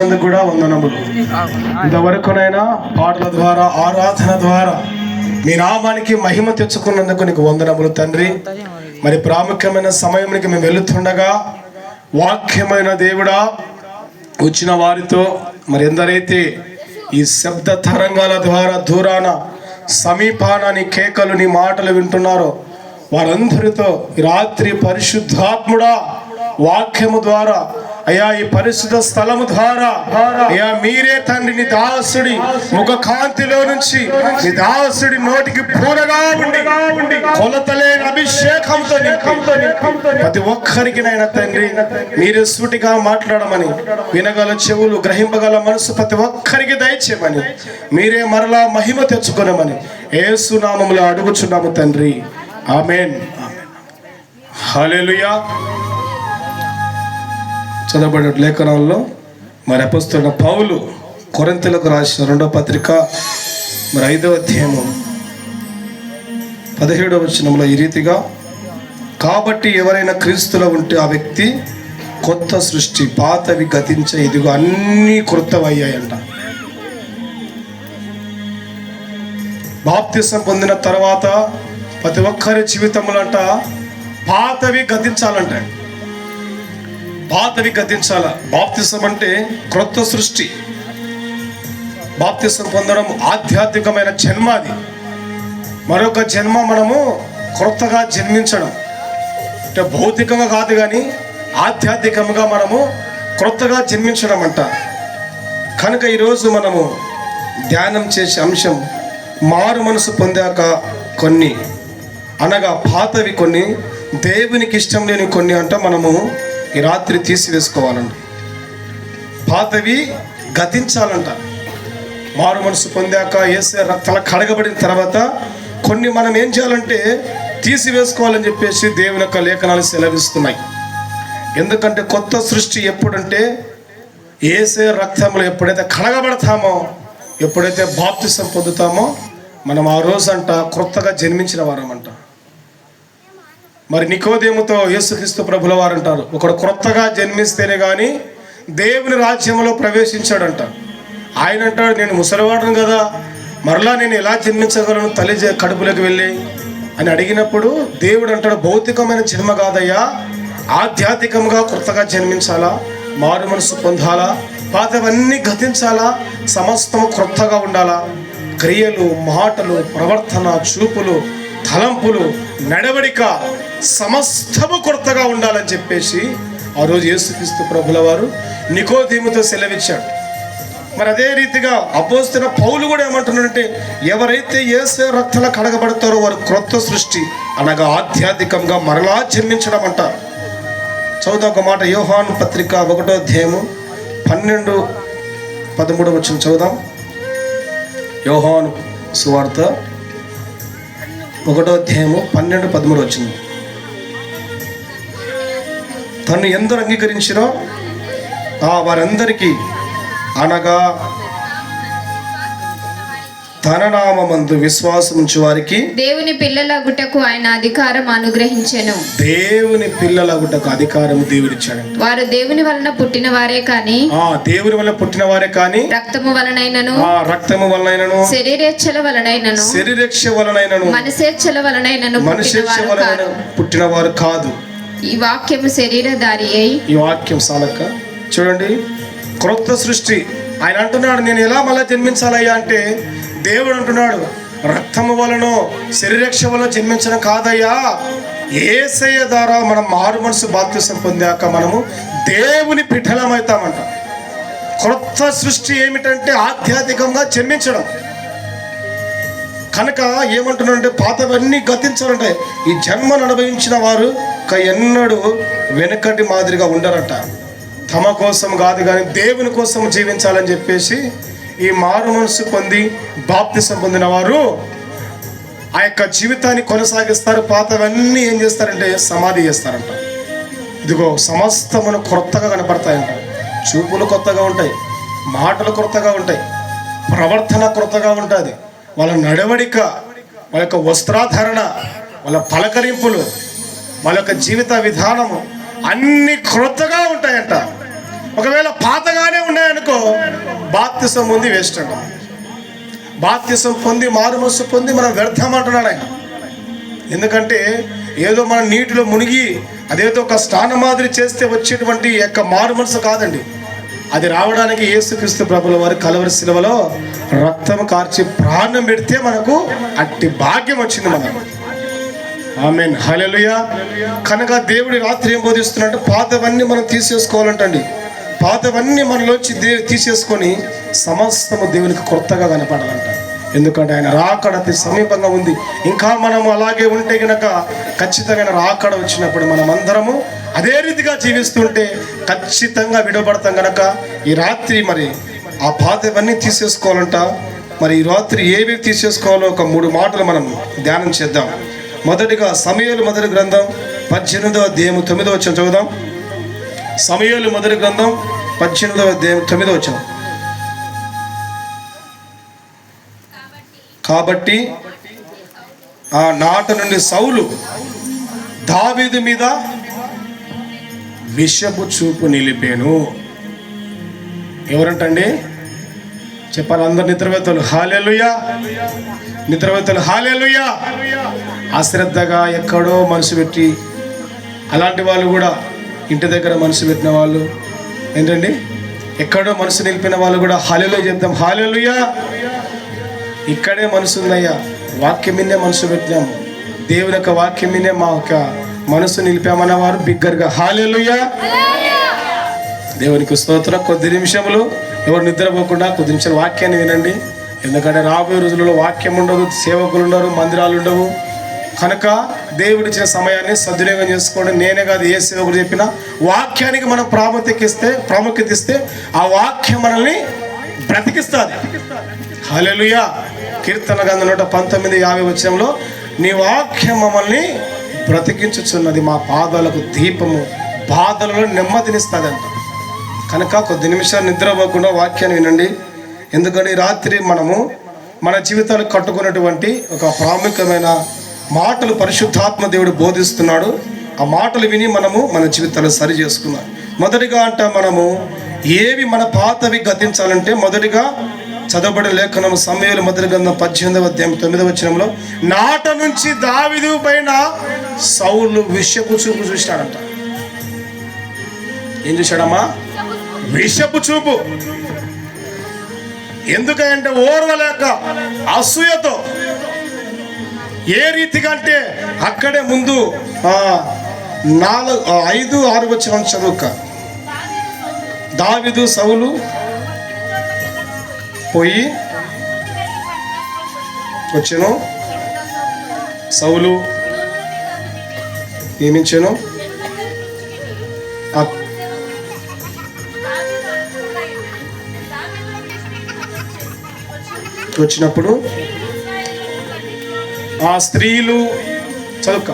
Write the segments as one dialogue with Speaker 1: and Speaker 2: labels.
Speaker 1: కూడా వందనములు. ఇంతవరకునైనా పాటల ద్వారా ఆరాధన ద్వారా మీ నామానికి మహిమ తెచ్చుకున్నందుకు నీకు వందనములు తండ్రి. మరి ప్రాముఖ్యమైన సమయానికి మేము వెళుతుండగా వాక్యమైన దేవుడా వచ్చిన వారితో మరి ఎందరైతే ఈ శబ్ద తరంగాల ద్వారా దూరాన సమీపాన నీ కేకలు నీ మాటలు వింటున్నారో వారందరితో రాత్రి పరిశుద్ధాత్ముడా వాక్యము ద్వారా అయ్యా ఈ పరిశుద్ధ స్థలము ద్వారా అయ్యా మీరే తండ్రి నీ దాసుడి ముఖ కాంతిలో నుంచి నీ దాసుడి నోటికి పూరగా ఉండి కొలతలేని అభిషేకంతో ప్రతి ఒక్కరికి నైనా తండ్రి మీరే సూటిగా మాట్లాడమని వినగల చెవులు గ్రహింపగల మనసు ప్రతి ఒక్కరికి దయచేయమని మీరే మరలా మహిమ తెచ్చుకోనమని యేసు నామములో అడుగుచున్నాము తండ్రి. ఆమేన్. హల్లెలూయా. చదవబడిన లేఖనాల్లో మరి అపొస్తలుడైన పౌలు కొరింథీయులకు రాసిన 2వ పత్రిక మరి 5వ అధ్యాయము 17వ వచనంలో ఈ రీతిగా, కాబట్టి ఎవరైనా క్రీస్తులో ఉంటే ఆ వ్యక్తి కొత్త సృష్టి, పాతవి గతించే ఇదిగో అన్నీ కృతమయ్యాయంట. బాప్తిసం పొందిన తర్వాత ప్రతి ఒక్కరి జీవితంలో అంట పాతవి గతించాలంట. పాతవి గతించాల. బాప్తిసం అంటే క్రొత్త సృష్టి. బాప్తిసం పొందడం ఆధ్యాత్మికమైన జన్మ. అది మరొక జన్మ. మనము క్రొత్తగా జన్మించడం అంటే భౌతికంగా కాదు కానీ ఆధ్యాత్మికంగా మనము క్రొత్తగా జన్మించడం అంట. కనుక ఈరోజు మనము ధ్యానం చేసే అంశం మారు మనసు పొందాక కొన్ని అనగా పాతవి కొన్ని, దేవునికి ఇష్టం లేని కొన్ని అంట మనము ఈ రాత్రి తీసివేసుకోవాలండి. పాతవి గతించాలంట. మారు మనసు పొందాక యేసయ్య రక్తంలో కడగబడిన తర్వాత కొన్ని మనం ఏం చేయాలంటే తీసివేసుకోవాలని చెప్పేసి దేవుని యొక్క లేఖనాలు సెలవిస్తున్నాయి. ఎందుకంటే కొత్త సృష్టి ఎప్పుడంటే యేసయ్య రక్తంలో ఎప్పుడైతే కడగబడతామో, ఎప్పుడైతే బాప్తిసం పొందుతామో మనం ఆ రోజంట క్రొత్తగా జన్మించిన వారమంట. మరి నికోదేముతో యేసుక్రీస్తు ప్రభుల వారు అంటారు, ఒకడు క్రొత్తగా జన్మిస్తేనే కానీ దేవుని రాజ్యంలో ప్రవేశించాడంట. ఆయన అంటాడు, నేను ముసలివాడను కదా, మరలా నేను ఎలా జన్మించగలను తల్లి కడుపులోకి వెళ్ళి అని అడిగినప్పుడు దేవుడు అంటాడు, భౌతికమైన జన్మ కాదయ్యా, ఆధ్యాత్మికంగా క్రొత్తగా జన్మించాలా, మారు మనసు పొందాలా, పాతవన్నీ గతించాలా, సమస్తం క్రొత్తగా ఉండాలా. క్రియలు, మాటలు, ప్రవర్తన, చూపులు, తలంపులు, నడవడిక సమస్తము కొత్తగా ఉండాలని చెప్పేసి ఆ రోజు యేసుక్రీస్తు ప్రభుల వారు నికోదేముతో సెలవిచ్చాడు. మరి అదే రీతిగా అపోస్తలుడైన పౌలు కూడా ఏమంటున్నాడంటే, ఎవరైతే యేసు రక్తంలో కడగబడతారో వారు క్రొత్త సృష్టి అనగా ఆధ్యాత్మికంగా మరలా జన్మించడం అంట. చదువుదాం ఒక మాట. యోహాను పత్రిక 1వ అధ్యాయము 12-13 వచనం చదువుదాం. యోహాను సువార్త 1వ అధ్యాయము 12-13 వచనం. తను ఎందరు అంగీకరించినో వారందరికీ అనగా తన నామమందు విశ్వాసం ఉంచు వారికి
Speaker 2: దేవుని పిల్లలగుటకు ఆయన అధికారం అనుగ్రహించెను.
Speaker 1: దేవుని పిల్లలగుటకు అధికారం దేవుడిచ్చాడంట.
Speaker 2: వారు దేవుని వలన పుట్టిన వారే కానీ
Speaker 1: దేవుని వలన పుట్టిన వారే కానీ
Speaker 2: రక్తము వలనైనను శరీరేచ్ఛల
Speaker 1: వలనైనను
Speaker 2: మనసేచ్ఛల వలనైనను
Speaker 1: పుట్టిన వారు కాదు.
Speaker 2: ఈ వాక్యము శరీరధారి అయి,
Speaker 1: ఈ వాక్యం సాలక చూడండి, క్రొత్త సృష్టి. ఆయన అంటున్నాడు, నేను ఎలా మళ్ళా జన్మించాలయ్యా అంటే, దేవుడు అంటున్నాడు, రక్తము వలనో శరీరక్ష వలన జన్మించడం కాదయ్యా, యేసయ్య ద్వారా మనం మారు మనసు బాప్తిసం పొందాక మనము దేవుని పిఠలమవుతామంట. క్రొత్త సృష్టి ఏమిటంటే ఆధ్యాత్మికంగా జన్మించడం. కనుక ఏమంటున్నాడంటే పాతవన్నీ గతించాలంటే ఈ జన్మను అనుభవించిన వారు ఎన్నడూ వెనుకటి మాదిరిగా ఉండరట. తమ కోసం కాదు కానీ దేవుని కోసం జీవించాలని చెప్పేసి ఈ మారు మనసు పొంది బాప్తిసం పొందిన వారు ఆ యొక్క జీవితాన్ని కొనసాగిస్తారు. పాతవన్నీ ఏం చేస్తారంటే సమాధి చేస్తారంట. ఇదిగో సమస్తమును కొత్తగా కనపడతాయంట. చూపులు కొత్తగా ఉంటాయి, మాటలు కొత్తగా ఉంటాయి, ప్రవర్తన కొత్తగా ఉంటుంది, వాళ్ళ నడవడిక, వాళ్ళ యొక్క వస్త్రాధరణ, వాళ్ళ పలకరింపులు, వాళ్ళ యొక్క జీవిత విధానము అన్ని క్రొత్తగా ఉంటాయంట. ఒకవేళ పాతగానే ఉన్నాయనుకో బాప్తిసం పొంది వేస్ట్ అంట. బాప్తిసం పొంది మారు మనసు పొంది మనం వ్యర్థం అంటున్నాడు ఆయన. ఎందుకంటే ఏదో మన నీటిలో మునిగి అదేదో ఒక స్నాన మాదిరి చేస్తే వచ్చేటువంటి యొక్క మారు మనసు కాదండి. అది రావడానికి యేసుక్రీస్తు ప్రభుల వారి కలవరి శిలువలో రక్తం కార్చి ప్రాణం పెడితే మనకు అట్టి భాగ్యం వచ్చింది మనకు. ఆమేన్, హల్లెలూయా. కనుక దేవుడి రాత్రి ఏం బోధిస్తున్నాడు? పాతవన్నీ మనం తీసేసుకోవాలంటండి. పాతవన్నీ మనలోంచి తీసేసుకొని సమస్తము దేవునికి కొత్తగా కనపడాలంట. ఎందుకంటే ఆయన రాకడ అతి సమీపంగా ఉంది. ఇంకా మనము అలాగే ఉంటే గనక ఖచ్చితంగా రాకడ వచ్చినప్పుడు మనం అందరము అదే రీతిగా జీవిస్తుంటే ఖచ్చితంగా విడబడతాం. గనక ఈ రాత్రి మరి ఆ పాతవన్నీ తీసేసుకోవాలంట. మరి ఈ రాత్రి ఏవి తీసేసుకోవాలో ఒక 3 మాటలు మనం ధ్యానం చేద్దాం. మొదటిగా సమూయేలు మొదటి గ్రంథం 18వ అధ్యాయం 9వ వచనం చదువుదాం. సమూయేలు మొదటి గ్రంథం 18వ అధ్యాయం 9వ వచనం. కాబట్టి ఆ నాట నుండి సౌలు దావీదు మీద విషపు చూపు నిలిపాను. ఎవరంటండి? చెప్పాలి అందరు నిద్రవేత్తలు హల్లెలూయా, నిద్రవేత్తలు హల్లెలూయా. అశ్రద్ధగా ఎక్కడో మనసు పెట్టి అలాంటి వాళ్ళు కూడా ఇంటి దగ్గర మనసు పెట్టిన వాళ్ళు ఏంటండి, ఎక్కడో మనసు నిలిపిన వాళ్ళు కూడా హల్లెలూయా చెప్తాం. హల్లెలూయా. ఇక్కడే మనసు ఉందయ్యా, వాక్యం మీదే మనసు పెట్టినాము, దేవుని యొక్క వాక్యం మీదే మా యొక్క మనసు నిలిపామన్న వారు బిగ్గరగా హల్లెలూయా. దేవునికి స్తోత్రం. కొద్ది నిమిషములు ఎవరు నిద్రపోకుండా కొద్ది నిమిషాలు వాక్యాన్ని వినండి. ఎందుకంటే రాబోయే రోజులలో వాక్యం ఉండదు, సేవకులు ఉండరు, మందిరాలు ఉండవు. కనుక దేవుడిచ్చిన సమయాన్ని సద్వినియోగం చేసుకోండి. నేనే కాదు, ఏ సేవకుడు చెప్పినా వాక్యానికి మనం ప్రాముఖ్యత ఇస్తే ఆ వాక్యం మనల్ని బ్రతికిస్తుంది. హల్లెలూయా. కీర్తన గ్రంథం 119:50 వచనంలో నీ వాక్యం మమ్మల్ని బ్రతికించుచున్నది, మా పాదాలకు దీపము, బాధలలో నెమ్మదినిస్తుందంట. కనుక కొద్ది నిమిషాలు నిద్రపోకుండా వాక్యాన్ని వినండి. ఎందుకంటే రాత్రి మనము మన జీవితాలు కట్టుకున్నటువంటి ఒక ప్రాముఖ్యమైన మాటలు పరిశుద్ధాత్మ దేవుడు బోధిస్తున్నాడు. ఆ మాటలు విని మనము మన జీవితాలు సరి చేసుకున్నాం. మొదటిగా అంట మనము ఏవి మన పాతవి గతించాలంటే మొదటిగా చదవబడిన లేఖనం సమూయేలు మొదటి గ్రంథం 18వ అధ్యాయం 9వ వచనంలో నాట నుంచి దావీదు పైన సౌలు విషపు చూపు చూశాడంట. ఏం చూశాడమ్మా? విషపు చూపు. ఎందుకంటే ఓర్వలేక అసూయతో. ఏ రీతిగా అంటే అక్కడే ముందు 5-6 వచనం చదువుక. దావీదు సౌలు పోయి వచ్చాను, సౌలు నియమించాను. వచ్చినప్పుడు ఆ స్త్రీలు చదువుక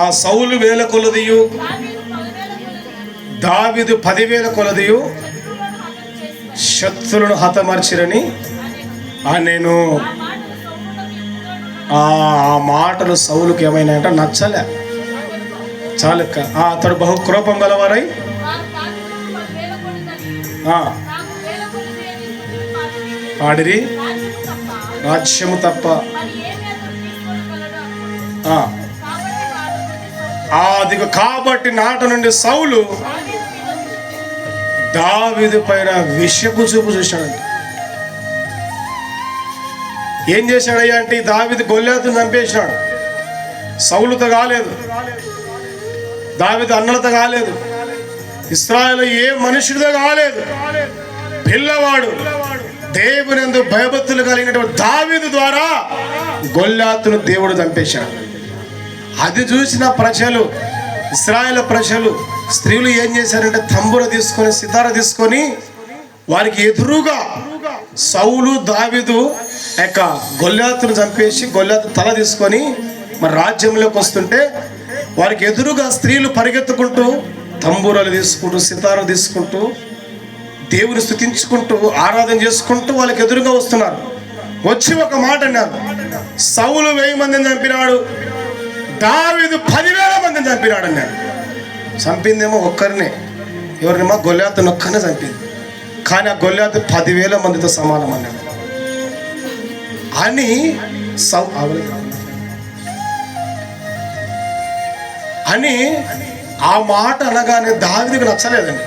Speaker 1: ఆ సౌలు 1000 కొలదియు దావీదు 10,000 కొలదియు శత్రులను హతమర్చిరని నేను ఆ మాటలు సౌలుకి ఏమైనా అంటే నచ్చలే. చాలక్క అతడు బహు కోపం గలవారై పాడిరి, రాజ్యము తప్ప అదిగో. కాబట్టి నాట నుండి సౌలు దావీదు పైన విషపు చూపు చూశాడంట. ఏం చేశాడయ్యా అంటే దావీదు గొల్యాతును చంపేసినాడు. సౌలుతో కాలేదు, దావీదు అన్నలతో కాలేదు, ఇశ్రాయేలు ఏ మనుషుడితో కాలేదు. పిల్లవాడు దేవునియందు భయభక్తులు కలిగినటువంటి దావీదు ద్వారా గొల్యాతును దేవుడు చంపేశాడు. అది చూసిన ప్రజలు, ఇశ్రాయేలు ప్రజలు, స్త్రీలు ఏం చేశారంటే తంబుర తీసుకొని సితార తీసుకొని వారికి ఎదురుగా సౌలు దావీదు యొక్క గొల్యాతును చంపేసి గొల్యాతు తల తీసుకొని మరి రాజ్యంలోకి వస్తుంటే వారికి ఎదురుగా స్త్రీలు పరిగెత్తుకుంటూ తంబూరాలు తీసుకుంటూ సితార తీసుకుంటూ దేవుని స్తుతించుకుంటూ ఆరాధన చేసుకుంటూ వాళ్ళకి ఎదురుగా వస్తున్నారు. వచ్చి ఒక మాట అన్నారు, సౌలు 1000 మందిని చంపినాడు, దావీదు 10,000 మందిని చంపినాడు అన్నాడు. చంపిందేమో ఒక్కరినే, ఎవరినేమో గొల్యాతుని ఒక్కనే చంపింది. కానీ ఆ గొల్యాతు 10,000 మందితో సమానం అన్నాడు అని ఆ మాట అనగానే దావీదుకు నచ్చలేదండి.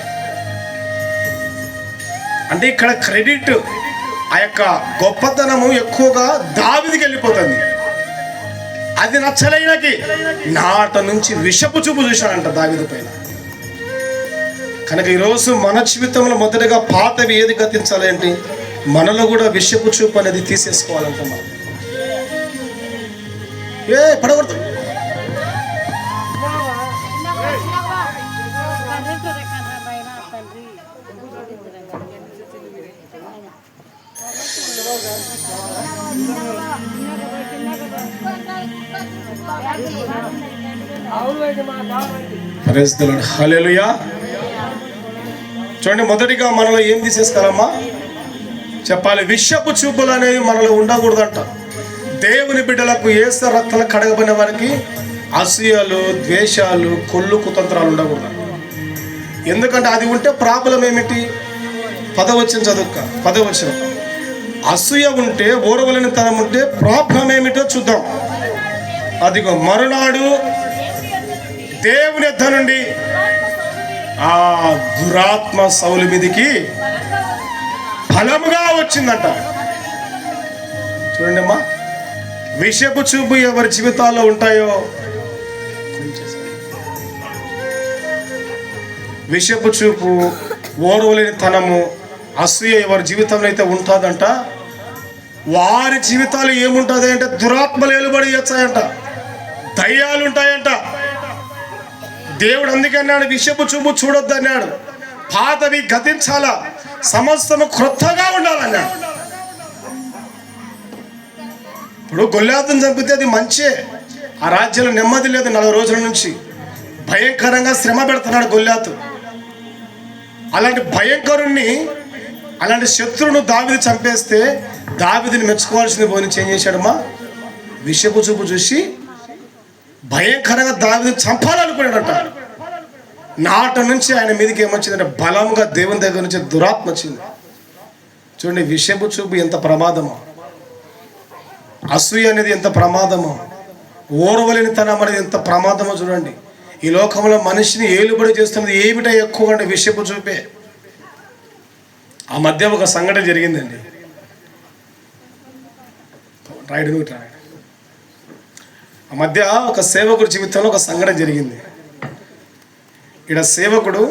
Speaker 1: అంటే ఇక్కడ క్రెడిట్, ఆ యొక్క గొప్పతనము ఎక్కువగా దావీదుకి వెళ్ళిపోతుంది. అది నచ్చలేనకి నాట నుంచి విషపు చూపు చూశాడంట దావీదు పైన. కనుక ఈరోజు మన జీవితంలో మొదటగా పాతవి ఏది గతించాలి అంటే మనలో కూడా విషపు చూపు అనేది తీసేసుకోవాలంట. మనం పడకూడదు. హల్లెలూయా. చూడండి, మొదటిగా మనలో ఏం తీసేస్తారమ్మా చెప్పాలి, విషపు చూపులు అనేవి మనలో ఉండకూడదంట. దేవుని బిడ్డలకు యేసు రక్తం కడగబడిన వారికి అసూయలు, ద్వేషాలు, కొల్లు కుతంత్రాలు ఉండకూడదు. ఎందుకంటే అది ఉంటే ప్రాబ్లం ఏమిటి? 10వ వచనం చదువుక. 10వ వచనం, అసూయ ఉంటే, ఓర్వలేని తనం ఉంటే ప్రాబ్లం ఏమిటో చూద్దాం. అదిగో, మరునాడు దేవుని యొద్ద నుండి ఆ దురాత్మ సౌలు మీదికి బలముగా వచ్చిందంట. చూడండి అమ్మా, విషపు చూపు ఎవరి జీవితాల్లో ఉంటాయో, విషపు చూపు, ఓర్వలేని తనము, అసూయ ఎవరి జీవితంలో అయితే ఉంటుందంట, వారి జీవితాలు ఏముంటుంది అంటే దురాత్మలు ఏలుబడి చేస్తాయంట, దయ్యాలు ఉంటాయంట. దేవుడు అందుకే అన్నాడు, విషపు చూపు చూడొద్దు అన్నాడు. పాతవి గతించాలా, సమస్తము క్రొత్తగా ఉండాలన్నాడు. ఇప్పుడు గొల్యాతుని చంపితే అది మంచే, ఆ రాజ్యంలో నెమ్మది లేదు. 40 రోజుల నుంచి భయంకరంగా శ్రమ పెడుతున్నాడు గొల్యాతు. అలాంటి భయంకరుణ్ణి, అలాంటి శత్రువును దావీదు చంపేస్తే దావీదుని మెచ్చుకోవాల్సింది పోయి ఏం చేశాడమ్మా, విషపు చూపు చూసి భయంకరంగా దావీదు చంపాలనుకున్నాడంట. నాట నుంచి ఆయన మీదకి ఏమొచ్చిందంటే బలంగా దేవుని దగ్గర నుంచి దురాత్మ వచ్చింది. చూడండి, విషపు చూపు ఎంత ప్రమాదమో, అసూయ అనేది ఎంత ప్రమాదమో, ఓర్వలేని తనం అనేది ఎంత ప్రమాదమో చూడండి. ఈ లోకంలో మనిషిని ఏలుబడి చేస్తున్నది ఏమిటో ఎక్కువ అంటే విషపు చూపే. ఆ మధ్య ఒక సంఘటన జరిగిందండి. ఆ మధ్య ఒక సేవకుడి జీవితంలో ఒక సంఘటన జరిగింది. ఇక్కడ సేవకుడు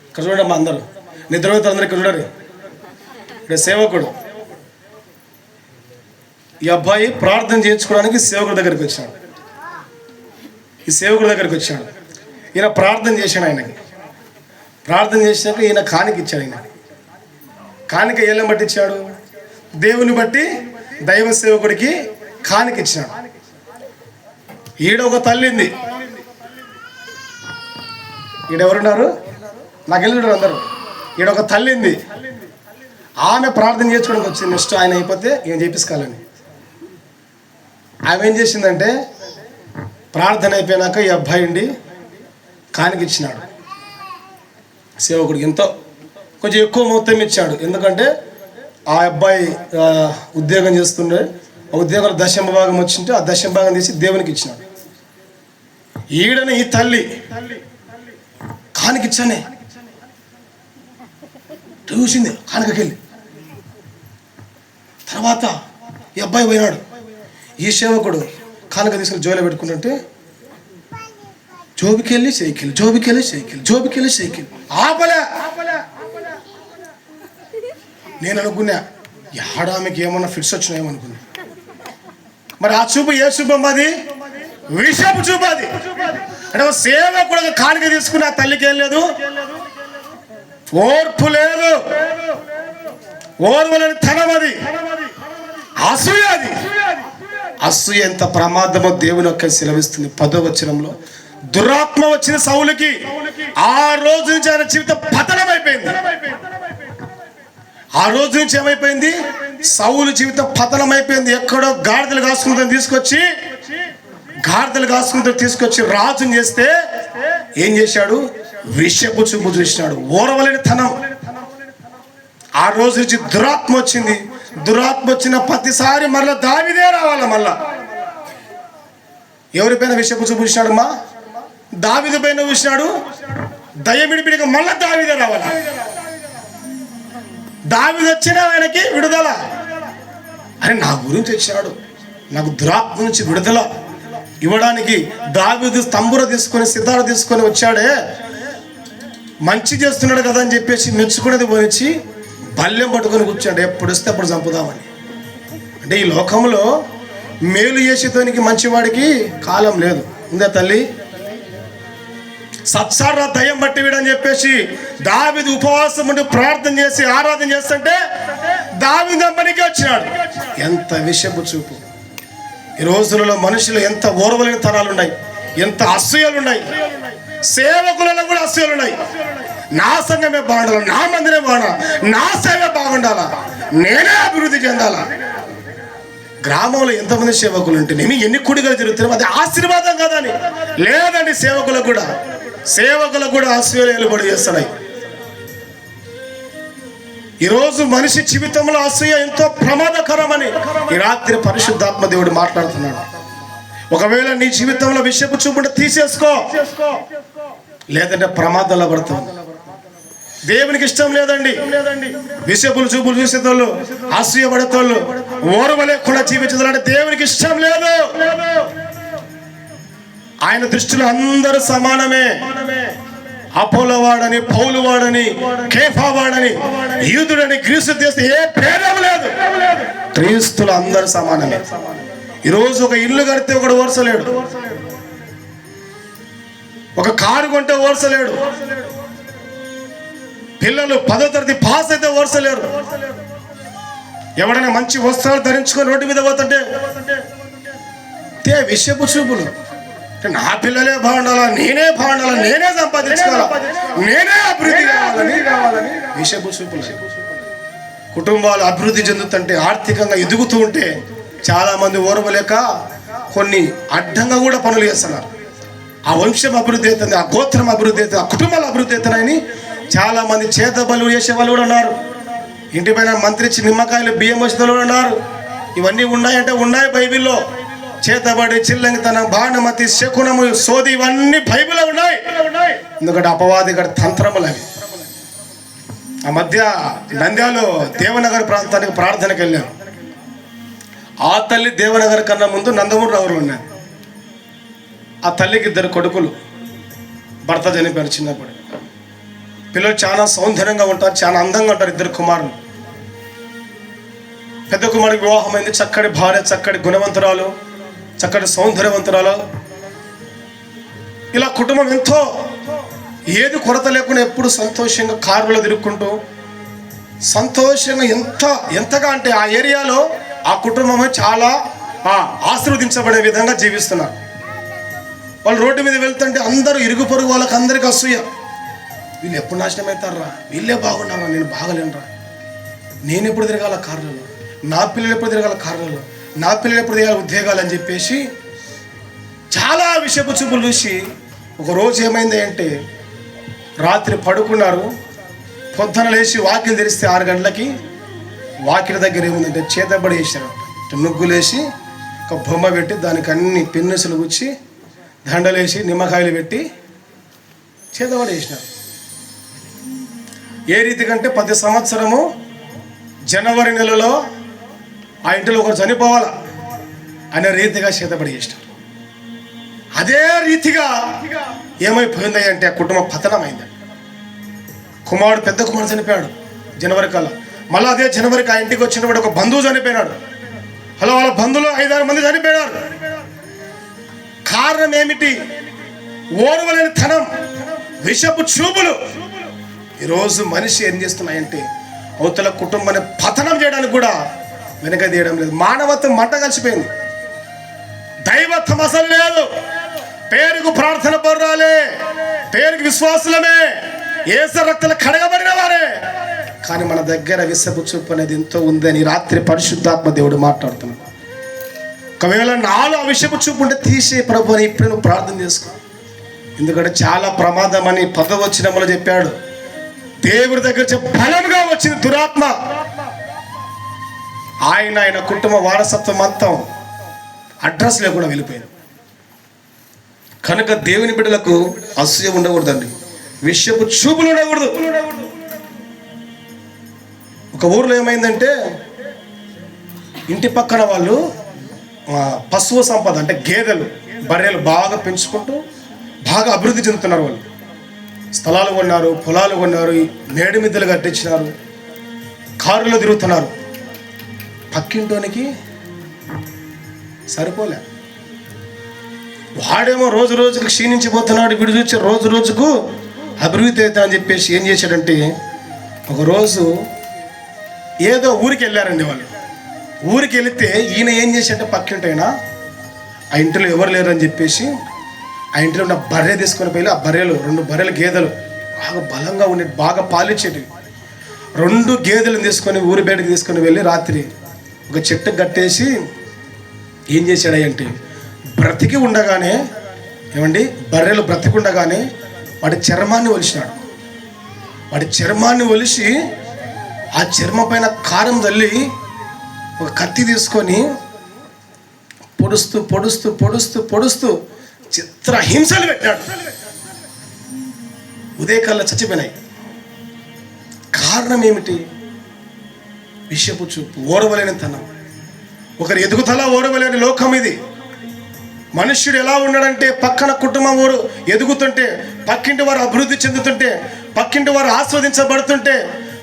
Speaker 1: ఇక్కడ చూడండి అమ్మా, అందరూ నిద్రపోతారు, అందరూ ఇక్కడ చూడరు. ఇక్కడ సేవకుడు, ఈ అబ్బాయి ప్రార్థన చేయించుకోవడానికి సేవకుడి దగ్గరికి వచ్చాడు. ఈ సేవకుడి దగ్గరికి వచ్చాడు. ఈయన ప్రార్థన చేశాడు. ఆయనకి ప్రార్థన చేశాక ఈయన కానుక ఇచ్చాడు. ఆయన కానుక ఏళ్ళని బట్టి ఇచ్చాడు, దేవుని బట్టి దైవ సేవకుడికి కానుక ఇచ్చాడు. ఈడ ఒక తల్లింది. ఈడెవరున్నారు? నాకు వెళ్ళి అందరూ. ఈడ ఒక తల్లింది. ఆమె ప్రార్థన చేసుకోవడానికి వచ్చింది. నెక్స్ట్ ఆయన అయిపోతే ఏం చేపించుకోవాలని ఆమె ఏం చేసిందంటే, ప్రార్థన అయిపోయినాక ఈ అబ్బాయి ఉండి కానుక ఇచ్చినాడు సేవకుడికి. ఎంతో కొంచెం ఎక్కువ మొత్తం ఇచ్చాడు. ఎందుకంటే ఆ అబ్బాయి ఉద్యోగం చేస్తుండే, ఆ ఉద్యోగంలో 10వ భాగం వచ్చింటే ఆ 10వ భాగం తీసి దేవునికి ఇచ్చినాడు. ఈడని ఈ తల్లి కానుక ఇచ్చానే చూసింది కానుకకెళ్ళి. తర్వాత ఈ అబ్బాయి పోయినాడు. ఈ సేవకుడు కానుక తీసుకుని జోలో పెట్టుకుంటుంటే జోబికెళ్ళి సైకిల్, జోబికెళ్ళి సైకిల్, జోబికెళ్ళి సైకిల్. ఆపలే. నేను అనుకున్నా, ఆడామెకి ఏమన్నా ఫిట్స్ వచ్చినాయేమనుకున్నా. మరి ఆ చూపు ఏ చూపు అది? విషపు చూపు అది. అంటే సేవకుడు కానుక తీసుకుని ఆ తల్లికి ఏం లేదు, ఓర్పు లేదు, ఓర్వలేని తనం అది, అసూయ అది. అసూయ ఎంత ప్రమాదమో దేవుని యొక్క సెలవిస్తుంది 10వ వచనంలో. దురాత్మ వచ్చిన సౌలుకి ఆ రోజు నుంచి ఆయన జీవితం పతనం అయిపోయింది. ఆ రోజు నుంచి ఏమైపోయింది? సౌలు జీవితం పతనం అయిపోయింది. ఎక్కడో గాడిదలు కాసుకుంటూ తీసుకొచ్చి రాజుని చేస్తే ఏం చేశాడు? విషపు చూపు చూసినాడు, ఓరవలేని తనం. ఆ రోజు నుంచి దురాత్మ వచ్చింది. దురాత్మ వచ్చిన ప్రతిసారి మళ్ళా దావీదే రావాలా. మళ్ళా ఎవరిపైన విషపు చూపు చూసినాడు? దావీదు పైన చూసినాడు. దయ్యమిడిపిడిగా మళ్ళా దావీదే రావాలా. దావీదు వచ్చిన ఆయనకి విడుదల. అని నా గురించి వచ్చాడు, నాకు దురాత్మ నుంచి విడుదల ఇవ్వడానికి దావీదు తంబుర తీసుకొని సితార తీసుకొని వచ్చాడే, మంచి చేస్తున్నాడు కదా అని చెప్పేసి మెచ్చుకునేది పోనిచ్చి బల్లెం పట్టుకొని కూర్చోండి, ఎప్పుడు వస్తే అప్పుడు చంపుదామని. అంటే ఈ లోకంలో మేలు చేసేతోనికి మంచివాడికి కాలం లేదు. ఉందా తల్లి? సత్సారా దయ్యం బట్టి వీడని చెప్పేసి దావీదు ఉపవాసం ఉండి ప్రార్థన చేసి ఆరాధన చేస్తుంటే దావీదు చంపనీకే వచ్చినాడు. ఎంత విషపు చూపు! ఈ రోజులలో మనుషులు ఎంత ఓర్వలేని తరాలు ఉన్నాయి, ఎంత అసూయలు ఉన్నాయి. సేవకులలో కూడా అసూయలు ఉన్నాయి. నా సంఘమే బాగుండాలా, నా మందిరే బాగుండాలా, నా సేవ బాగుండాలా, నేనే అభివృద్ధి చెందాలా. గ్రామంలో ఎంతమంది సేవకులు ఉంటే నేను ఎన్ని కుడిగలు జరుగుతున్నాయి, అది ఆశీర్వాదం కదా అని లేదండి. సేవకులకు కూడా అసూయలు ఏలుబడి చేస్తున్నాయి. ఈరోజు మనిషి జీవితంలో అసూయ ఎంతో ప్రమాదకరమని ఈ రాత్రి పరిశుద్ధాత్మ దేవుడు మాట్లాడుతున్నాడు. ఒకవేళ నీ జీవితంలో విషపు చూపుంటే తీసేసుకో, లేదంటే ప్రమాదంలో పడతావు. దేవునికి ఇష్టం లేదండి విషపులు చూపులు చూసేతోళ్ళు, అసూయ పడేతోళ్ళు, ఓర్వలేకుండా జీవించాలంటే దేవునికి ఇష్టం లేదు. ఆయన దృష్టిలో అందరూ సమానమే. అపోలో వాడని, పౌలు వాడని, కేఫా వాడని, యూదుడని, క్రీస్తు దేశం ఏ భేదం లేదు. క్రీస్తులు అందరూ సమానమే. ఈరోజు ఒక ఇల్లు కడితే ఒకడు ఓర్చలేడు, ఒక కారు కొంటే ఓర్చలేడు, పిల్లలు 10వ తరగతి పాస్ అయితే ఓర్చలేరు. ఎవడైనా మంచి వస్త్రాలు ధరించుకొని రోడ్డు మీద పోతుంటే విషపు చూపులు. నా పిల్లలే బాగుండాలా, నేనే బాగుండాలా, నేనే సంపాదించుకోవాలా, నేనే అభివృద్ధి కావాలని విషపు చూపులు. కుటుంబాలు అభివృద్ధి చెందుతుంటే, ఆర్థికంగా ఎదుగుతూ ఉంటే చాలా మంది ఓర్వలేక కొన్ని అడ్డంగా కూడా పనులు చేస్తున్నారు. ఆ వంశం అభివృద్ధి అవుతుంది, ఆ గోత్రం అభివృద్ధి అవుతుంది, ఆ కుటుంబాలు అభివృద్ధి అవుతున్నాయని చాలా మంది చేత బలు చేసే వాళ్ళు కూడా ఉన్నారు. ఇంటి పైన మంత్రిచ్చి నిమ్మకాయలు బియ్యం వచ్చే కూడా ఉన్నారు. ఇవన్నీ ఉన్నాయంటే ఉన్నాయి బైబిల్లో. చేతబడి, చిల్లంగితనం, బాణమతి, శకునము, సోది ఇవన్నీ బైబిల్లో ఉన్నాయి. ఎందుకంటే అపవాది గడి తంత్రములు అవి. ఆ మధ్య నంద్యాలో దేవనగర్ ప్రాంతానికి ప్రార్థనకి వెళ్ళాను. ఆ తల్లి దేవనగర్ కన్నా ముందు నందమూరు రావులు ఉన్నాయి. ఆ తల్లికి 2 కొడుకులు, భర్త చనిపోయారు చిన్నప్పుడు. పిల్లలు చాలా సౌందర్యంగా ఉంటారు, చాలా అందంగా ఉంటారు. 2 కుమారులు. పెద్ద కుమారుడికి వివాహమైంది, చక్కటి భార్య, చక్కటి గుణవంతురాలు, చక్కటి సౌందర్యవంతురాలు. ఇలా కుటుంబం ఎంతో ఏది కొరత లేకుండా ఎప్పుడు సంతోషంగా కారులో తిరుక్కుంటూ సంతోషంగా ఎంతగా అంటే ఆ ఏరియాలో ఆ కుటుంబం చాలా ఆశీర్వదించబడే విధంగా జీవిస్తున్నారు. వాళ్ళు రోడ్డు మీద వెళ్తుంటే అందరూ ఇరుగు పొరుగు వాళ్ళకి అందరికీ అసూయ. వీళ్ళు ఎప్పుడు నాశనం అవుతారా, వీళ్ళే బాగున్నారా, నేను బాగలేనరా, నేను ఎప్పుడు తిరగాల కార్లలో, నా పిల్లలు ఎప్పుడు తిరగాల కార్లలో, నా పిల్లలు ఎప్పుడు తిరగాల ఉద్యోగాలు అని చెప్పేసి చాలా విషయపు చూపులు చూసి ఒకరోజు ఏమైంది అంటే రాత్రి పడుకున్నారు. పొద్దున లేచి వాకిలు తెరిస్తే 6 గంటలకి వాకిలి దగ్గర ఏముందంటే చేతబడి వేసారు. నుగ్గులేసి ఒక బొమ్మ పెట్టి దానికి అన్ని పిన్నుసులు గుచ్చి దండలేసి నిమ్మకాయలు పెట్టి చేతబడి వేసినారు. ఏ రీతి కంటే 10 సంవత్సరము జనవరి నెలలో ఆ ఇంటిలో ఒకరు చనిపోవాలా అనే రీతిగా చేతబడి చేసినారు. అదే రీతిగా ఏమైపోయింది అంటే ఆ కుటుంబం పతనమైంది. పెద్ద కుమారుడు చనిపోయాడు జనవరి కల్లా. మళ్ళీ అదే జనవరికి ఆ ఇంటికి వచ్చినప్పుడు ఒక బంధువు చనిపోయినాడు. వాళ్ళ బంధువులు 5-6 మంది చనిపోయినారు. కారణం ఏమిటి? ఓర్వలేని ధనం, విషపు చూపులు. ఈరోజు మనిషి ఏం చేస్తున్నాయంటే అవతల కుటుంబాన్ని పతనం చేయడానికి కూడా వెనక తీయడం లేదు. మానవత్వం మంట కలిసిపోయింది, దైవత్వం అసలు లేదు. పేరుకు ప్రార్థన పరురాలే, పేరుకు విశ్వాసులమే, యేసు రక్తంలో కడగబడిన వారే, కానీ మన దగ్గర విషపు చూపు అనేది ఎంతో ఉందని రాత్రి పరిశుద్ధాత్మ దేవుడు మాట్లాడుతున్నాడు. ఒకవేళ నాలో ఆ విషపు చూపు ఉంటే తీసే ప్రభు అని ఇప్పుడు నువ్వు ప్రార్థన చేసుకో. ఎందుకంటే చాలా ప్రమాదం అని 10వ వచనంలో చెప్పాడు. దేవుడి దగ్గర బలంగా వచ్చింది దురాత్మ. ఆయన కుటుంబ వారసత్వం మొత్తం అడ్రస్ లేకుండా వెళ్ళిపోయింది. కనుక దేవుని బిడ్డలకు అసూయ ఉండకూడదండి, విషయపు చూపులు ఉండకూడదు. ఒక ఊర్లో ఏమైందంటే ఇంటి పక్కన వాళ్ళు పశువు సంపద అంటే గేదెలు బర్రెలు బాగా పెంచుకుంటూ బాగా అభివృద్ధి చెందుతున్నారు. వాళ్ళు స్థలాలు కొన్నారు, పొలాలు కొన్నారు, మేడి మిద్దెలు కట్టించినారు, కారులో తిరుగుతున్నారు. పక్కింటోనికి సరిపోలే. వాడేమో రోజు రోజుకు క్షీణించిపోతున్నాడు, వీడు చూసి రోజు రోజుకు అభివృద్ధి అవుతా అని చెప్పేసి ఏం చేశాడంటే, ఒకరోజు ఏదో ఊరికి వెళ్ళారండి వాళ్ళు. ఊరికి వెళితే ఈయన ఏం చేశాడంటే పక్కింటైనా ఆ ఇంటిలో ఎవరు లేరని చెప్పేసి ఆ ఇంట్లో ఉన్న బర్రె తీసుకొని పోయి, ఆ బర్రెలు 2 బర్రెల గేదెలు బాగా బలంగా ఉండే బాగా పాలిచ్చేటివి 2 గేదెలను తీసుకొని ఊరి బయటకు తీసుకొని వెళ్ళి రాత్రి ఒక చెట్టు కట్టేసి ఏం చేశాడంటే, బ్రతికి ఉండగానే ఏమండి బర్రెలు బ్రతికి ఉండగానే వాడి చర్మాన్ని ఒలిసినాడు. వాడి చర్మాన్ని ఒలిసి ఆ చర్మం పైన కారం తల్లి ఒక కత్తి తీసుకొని పొడుస్తూ పొడుస్తూ పొడుస్తూ పొడుస్తూ చిత్ర హింసలు పెట్టాడు. ఉదయకాల్లో చచ్చిపోయినాయి. కారణం ఏమిటి? విషయపు చూపు, ఓడవలేని తనం. ఒకరి ఎదుగుదల ఓడవలేని లోకం ఇది. మనుష్యుడు ఎలా ఉన్నాడంటే, పక్కన కుటుంబం వారు ఎదుగుతుంటే, పక్కింటి వారు అభివృద్ధి చెందుతుంటే, పక్కింటి వారు ఆస్వాదించబడుతుంటే,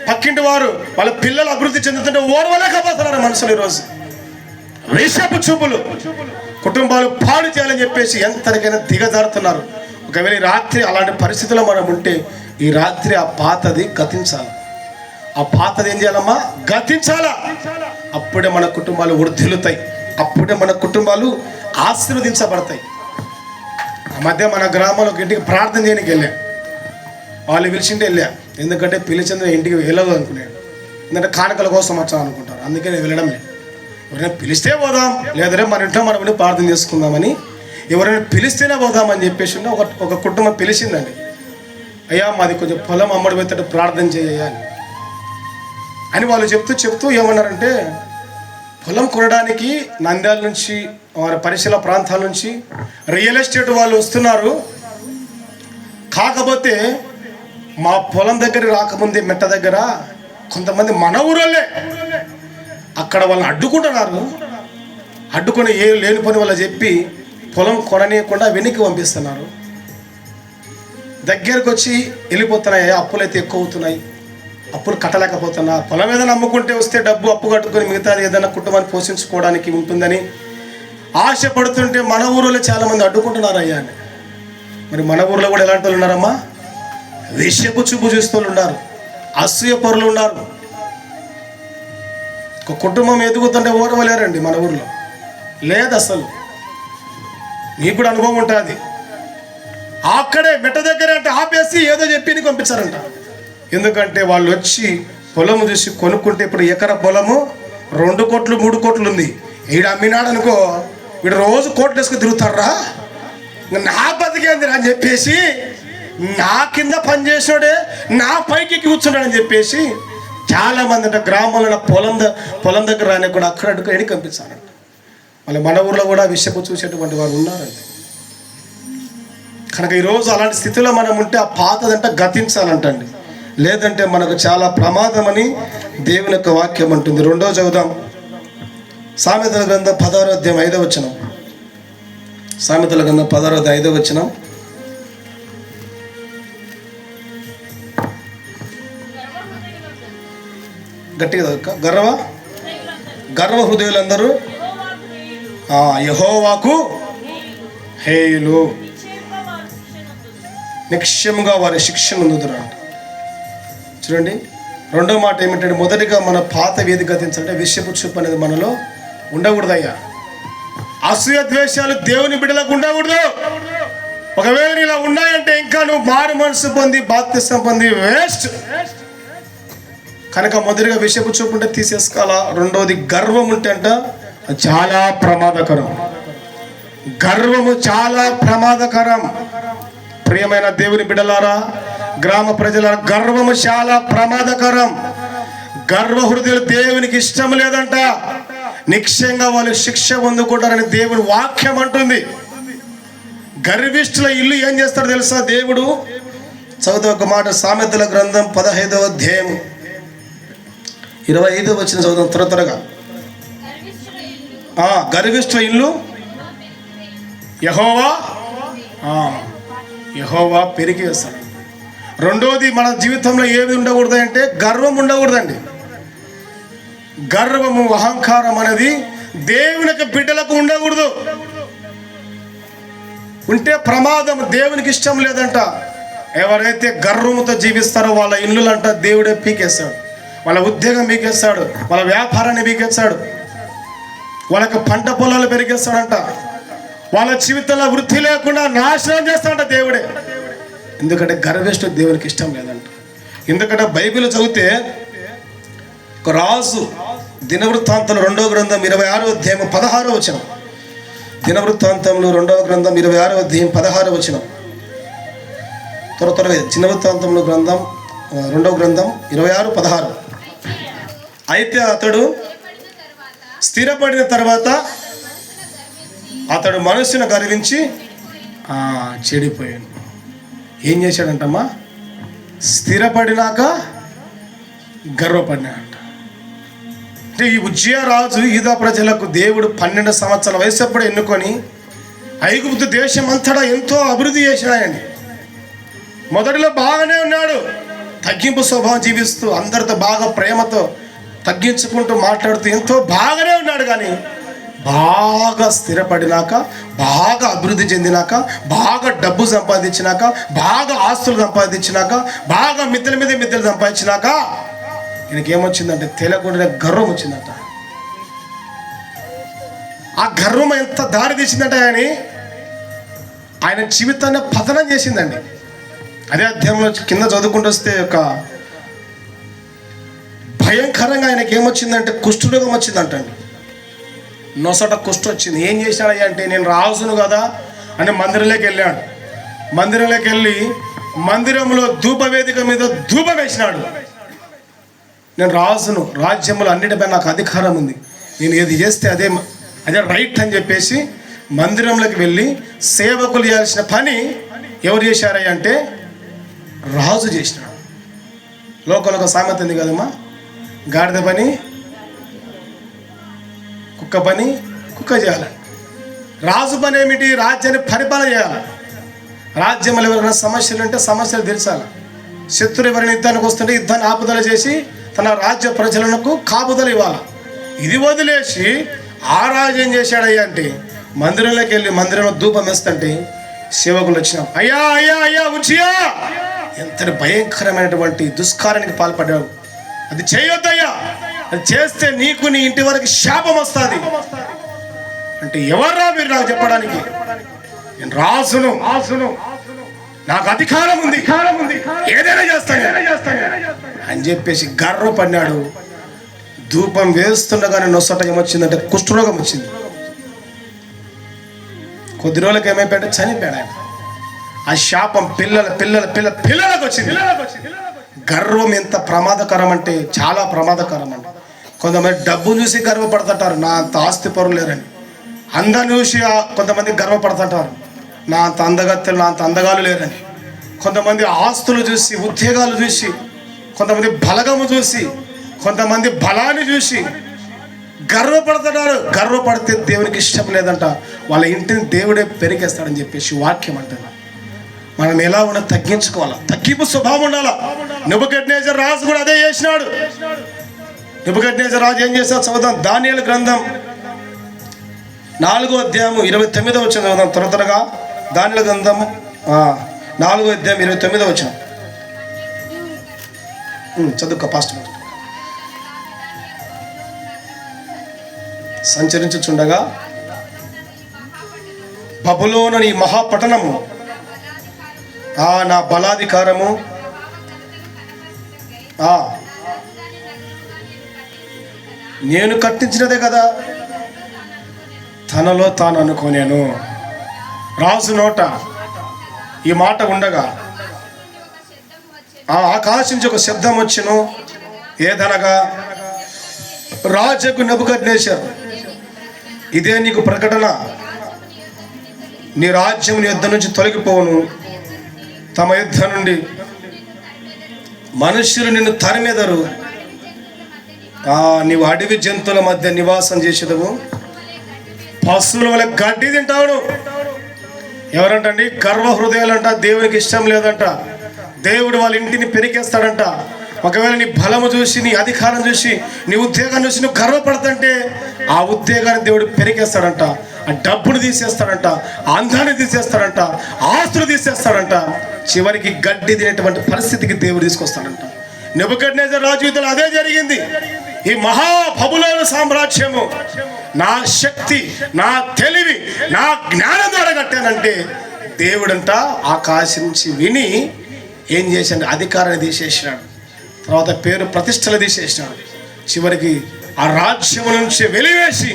Speaker 1: పక్కింటి వారు వాళ్ళ పిల్లలు అభివృద్ధి చెందుతుంటే ఓడవలేకపోతున్నారు మనుషులు. ఈరోజు విషపు చూపులు కుటుంబాలు పాడు చేయాలని చెప్పేసి ఎంతకైనా దిగజారుతున్నారు. ఒకవేళ ఈ రాత్రి అలాంటి పరిస్థితుల్లో మనం ఉంటే, ఈ రాత్రి ఆ పాతది గతించాలి. ఆ పాతది ఏం చేయాలమ్మా? గతించాలా. అప్పుడే మన కుటుంబాలు వృద్ధిల్లుతాయి, అప్పుడే మన కుటుంబాలు ఆశీర్వదించబడతాయి. ఆ మధ్య మన గ్రామంలో ఇంటికి ప్రార్థన చేయడానికి వెళ్ళా. వాళ్ళు పిలిచింటే వెళ్ళా, ఎందుకంటే పిలిచింది ఇంటికి వెళ్ళదు అనుకున్నాడు. ఎందుకంటే కానుకల కోసం వచ్చాం అనుకుంటారు, అందుకే నేను వెళ్ళడం లేదు. ఎవరైనా పిలిస్తే పోదాం, లేదంటే మన ఇంట్లో మనం వెళ్ళి ప్రార్థన చేసుకుందామని, ఎవరైనా పిలిస్తేనే పోదామని చెప్పేసి ఒక కుటుంబం పిలిచిందండి. అయ్యా మాది కొంచెం పొలం అమ్మడి పెట్టేట్టు ప్రార్థన చేయాలి అని వాళ్ళు చెప్తూ ఏమన్నారంటే, పొలం కొనడానికి నంద్యాల నుంచి వారి పరిసర ప్రాంతాల నుంచి రియల్ ఎస్టేట్ వాళ్ళు వస్తున్నారు. కాకపోతే మా పొలం దగ్గర రాకముందే మెట్ట దగ్గర కొంతమంది మన ఊరోళ్ళే అక్కడ వాళ్ళని అడ్డుకుంటున్నారు. అడ్డుకొని ఏ లేని పని వాళ్ళ చెప్పి పొలం కొననీయకుండా వెనక్కి పంపిస్తున్నారు. దగ్గరకు వచ్చి వెళ్ళిపోతున్నాయి. అప్పులు అయితే ఎక్కువ అవుతున్నాయి, అప్పులు కట్టలేకపోతున్నా. పొలం ఏదైనా అమ్ముకుంటే వస్తే డబ్బు అప్పు కట్టుకొని మిగతాది ఏదైనా కుటుంబాన్ని పోషించుకోవడానికి ఉంటుందని ఆశపడుతుంటే మన ఊరిలో చాలామంది అడ్డుకుంటున్నారు అయ్యా అని. మరి మన ఊరిలో కూడా ఎలాంటి వాళ్ళు ఉన్నారమ్మా? విషయపు చూపు చూస్తూ ఉన్నారు, అసూయ పరులు ఉన్నారు. ఒక కుటుంబం ఎదుగుతుంటే ఓర్వలేరండి మన ఊర్లో, లేదు అసలు. నీకు కూడా అనుభవం ఉంటుంది. అక్కడే మెట్ట దగ్గర అంటే ఆపేసి ఏదో చెప్పి పంపించారంట. ఎందుకంటే వాళ్ళు వచ్చి పొలము చూసి కొనుక్కుంటే, ఇప్పుడు ఎకర పొలము 2 కోట్లు 3 కోట్లు ఉంది. ఈడు అమ్మినాడు అనుకో, వీడు రోజు కోట్లు వేసుకుని తిరుగుతారా, నా బతికేంది అని చెప్పేసి, నా కింద పనిచేసినోడే నా పైకి కూర్చున్నాడని చెప్పేసి చాలామంది అంటే గ్రామంలో పొలం దగ్గర రాని కూడా అక్కడ అడ్డుకొని పంపించారంట. మళ్ళీ మన ఊర్లో కూడా విషయపు చూసేటువంటి వారు ఉన్నారండి. కనుక ఈరోజు అలాంటి స్థితిలో మనం ఉంటే ఆ పాతదంట గతించాలంటండి, లేదంటే మనకు చాలా ప్రమాదం అని దేవుని యొక్క వాక్యం అంటుంది. 2వ చదువుదాం, సామెతల గ్రంథం 16వ అధ్యాయం 5వ వచనం. సామెతల గ్రంథం 16వ అధ్యాయం 5వ వచనం. గట్టిగా చదువుక. గర్వ హృదయులందరూ యెహోవాకు హేయులు, నిక్షేమంగా వారి శిక్షణ పొందుతారంట. చూడండి, 2వ మాట ఏమిటంటే, మొదటిగా మన పాత వేది గతించాలంటే విషయపు చూపు అనేది మనలో ఉండకూడదయ్యా. అసూయ ద్వేషాలు దేవుని బిడ్డలకు ఉండకూడదు. ఒకవేళ ఇలా ఉన్నాయంటే ఇంకా నువ్వు మారు మనసు పొంది బాప్తిసం పొంది వేస్ట్. కనుక మొదటిగా విషయపు చూపుంటే తీసేసుకోవాలా. రెండవది గర్వం ఉంటే అంట చాలా ప్రమాదకరం. గర్వము చాలా ప్రమాదకరం. ప్రియమైన దేవుని బిడ్డలారా, గ్రామ ప్రజలారా, గర్వము చాలా ప్రమాదకరం. గర్వ హృదయులు దేవునికి ఇష్టం లేదంట. నిశ్చయంగా వాళ్ళు శిక్ష పొందుకుంటారని దేవుని వాక్యం అంటుంది. గర్విష్ఠుల ఇల్లు ఏం చేస్తాడో తెలుసా దేవుడు? చదువుతా ఒక మాట, సామెతల గ్రంథం 15వ అధ్యాయం 25వ వచనం చదువుతాం త్వరగా. గర్విష్ఠుల ఇల్లు యెహోవా పెరిగి వేస్తాడు. రెండోది, మన జీవితంలో ఏది ఉండకూడదు అంటే గర్వం ఉండకూడదండి. గర్వము, అహంకారం అనేది దేవునికి బిడ్డలకు ఉండకూడదు. ఉంటే ప్రమాదం, దేవునికి ఇష్టం లేదంట. ఎవరైతే గర్వముతో జీవిస్తారో వాళ్ళ ఇల్లులంట దేవుడే పీకేస్తాడు. వాళ్ళ ఉద్యోగం పీకేస్తాడు, వాళ్ళ వ్యాపారాన్ని పీకేస్తాడు, వాళ్ళకి పంట పొలాలు పెరిగేస్తాడంట. వాళ్ళ జీవితంలో వృద్ధి లేకుండా నాశనం చేస్తాడంట దేవుడే. ఎందుకంటే గర్విష్ఠు దేవునికి ఇష్టం లేదంట. ఎందుకంటే బైబిల్ చదివితే ఒక రాజు దినవృత్తాంతంలో 2వ గ్రంథం 26వ అధ్యాయం 16వ వచనం. దినవృత్తాంతంలో 2వ గ్రంథం 26వ అధ్యాయం 16వ వచనం. త్వరగా దినవృత్తాంతంలో గ్రంథం 2వ గ్రంథం 26:16. అయితే అతడు స్థిరపడిన తర్వాత అతడు మనస్సును గర్వించి చెడిపోయాడు. ఏం చేశాడంటమ్మా? స్థిరపడినాక గర్వపడినాడంట. అంటే ఈ ఉజ్జియా రాజు యూదా ప్రజలకు దేవుడు 12 సంవత్సరాల వయసు అప్పుడు ఎన్నుకొని ఐగుప్తు దేశం అంతటా ఎంతో అభివృద్ధి చేశాడండి. మొదటిలో బాగానే ఉన్నాడు, తగ్గింపు స్వభావం జీవిస్తూ అందరితో బాగా ప్రేమతో తగ్గించుకుంటూ మాట్లాడుతూ ఎంతో బాగానే ఉన్నాడు. కానీ బాగా స్థిరపడినాక, బాగా అభివృద్ధి చెందినాక, బాగా డబ్బు సంపాదించినాక, బాగా ఆస్తులు సంపాదించినాక, బాగా మిద్దెల మీద మిద్దెలు సంపాదించినాక ఈయనకేమొచ్చిందంటే తెలియకుండా గర్వం వచ్చిందట. ఆ గర్వం ఎంత దారి తీసిందంటే ఆయన జీవితాన్ని పతనం చేసిందండి. అదే అధ్యాయంలో కింద చదువుకుంటూ వస్తే ఒక భయంకరంగా ఆయనకి ఏమొచ్చిందంటే కుష్ఠరోగం వచ్చిందంటండి. నొసట కుష్ఠ వచ్చింది. ఏం చేశాడు అంటే, నేను రాజును కదా అని మందిరంలోకి వెళ్ళాడు. మందిరంలోకి వెళ్ళి మందిరంలో ధూపవేదిక మీద ధూపం వేసినాడు. నేను రాజును, రాజ్యములు అన్నిటిపై నాకు అధికారం ఉంది, నేను ఏది చేస్తే అదే రైట్ అని చెప్పేసి మందిరంలోకి వెళ్ళి సేవకులు చేయాల్సిన పని ఎవరు చేశారయ్య అంటే రాజు చేసినాడు. లోకల్ ఒక సామెత ఉంది కదమ్మా, గాడిద పని కుక్క పని కుక్క చేయాలి. రాజు పని ఏమిటి? రాజ్యాన్ని పరిపాలన చేయాలి. రాజ్యంలో ఎవరైనా సమస్యలు ఉంటే సమస్యలు తీర్చాలి. శత్రువు ఎవరైనా యుద్ధానికి వస్తుంటే యుద్ధాన్ని ఆపుదల చేసి తన రాజ్య ప్రజలకు కాపుదల ఇవ్వాలి. ఇది వదిలేసి ఆ రాజు ఏం చేశాడయ్యా అంటే మందిరంలోకి వెళ్ళి మందిరంలో ధూపం వేస్తుంటే సేవకులు వచ్చినాం, అయ్యా అయ్యా అయ్యా ఉచియా, ఎంతటి భయంకరమైనటువంటి దుష్కారానికి పాల్పడ్డావు. అది చేయొద్దయ్యా, అది చేస్తే నీకు నీ ఇంటి వరకు శాపం వస్తుంది అంటే ఎవర్రా మీరు నాకు చెప్పడానికి? నేను రాజును, నాకు అధికారం ఉంది, ఏదైనా చేస్తాను అని చెప్పేసి గర్వపడినాడు. ధూపం వేస్తుండగానే నొసట ఏమొచ్చిందంటే కుష్ఠరోగం వచ్చింది. కొద్ది రోజులకి ఏమైపోయాడు? చనిపోయాడు ఆయన. ఆ శాపం పిల్లలకు వచ్చింది. గర్వం ఎంత ప్రమాదకరం అంటే చాలా ప్రమాదకరం అండి. కొంతమంది డబ్బును చూసి గర్వపడుతుంటారు, నా అంత ఆస్తి పరులు లేరని. అందాన్ని చూసి కొంతమంది గర్వపడుతుంటారు, నా అంత అందగత్తెలు, నా అంత అందగాలు లేరని. కొంతమంది ఆస్తులు చూసి, ఉద్యోగాలు చూసి, కొంతమంది బలగము చూసి, కొంతమంది బలాన్ని చూసి గర్వపడుతున్నారు. గర్వపడితే దేవునికి ఇష్టం లేదంట. వాళ్ళ ఇంటిని దేవుడే పెరిగేస్తాడని చెప్పేసి వాక్యం అంటారు. మనం ఎలా ఉన్నా తగ్గించుకోవాలా, తగ్గింపు స్వభావం ఉండాలా. నెబుకద్నెజర్ రాజు కూడా అదే చేసినాడు. నెబుకద్నెజర్ రాజు ఏం చేశాడు చదువుదాం. దానియేలు గ్రంథం 4వ అధ్యాయం 29వ వచనం చదువుదాం త్వరగా. దానియేలు గ్రంథం 4వ అధ్యాయం 29వ వచనం చదువుకో పాస్ట్. సంచరించుచుండగా బబులోను ఈ మహాపట్టణము నా బలాధికారము నేను కట్టించినదే కదా. తనలో తాను అనుకోనేను. రాజు నోట ఈ మాట ఉండగా ఆకాశం నుంచి ఒక శబ్దం వచ్చును. ఏదనగా, రాజుకు నెబుకద్నెజరు, ఇదే నీకు ప్రకటన, నీ రాజ్యం నీ యుద్ధం నుంచి తొలగిపోవును. తమ యుద్ధం నుండి మనుష్యులు నిన్ను తరిమెదరు. నీవు అడవి జంతువుల మధ్య నివాసం చేసేదవు, పశువుల వల్ల గడ్డి తింటావు. ఎవరంటండి? గర్వ హృదయాలంట. దేవునికి ఇష్టం లేదంట. దేవుడు వాళ్ళ ఇంటిని పెరికేస్తాడంట. ఒకవేళ నీ బలము చూసి, నీ అధికారం చూసి, నీ ఉద్యోగాన్ని చూసి నువ్వు గర్వపడతంటే ఆ ఉద్యోగాన్ని దేవుడు పెరికేస్తాడంట. ఆ డబ్బును తీసేస్తాడంట, అందాన్ని తీసేస్తాడంట, ఆస్తులు తీసేస్తాడంట. చివరికి గడ్డి తినేటువంటి పరిస్థితికి దేవుడు తీసుకొస్తాడంట. నెబుకద్నెజరు రాజు యుద్ధంలో అదే జరిగింది. ఈ మహాబబులోను సామ్రాజ్యము నా శక్తి, నా తెలివి, నా జ్ఞానం ద్వారా కట్టానంటే దేవుడంట ఆకాశం నుంచి విని ఏం చేశాడు? అధికారాన్ని తీసేసినాడు. తర్వాత పేరు ప్రతిష్టలు తీసేసినాడు. చివరికి ఆ రాజ్యం నుంచి వెలివేసి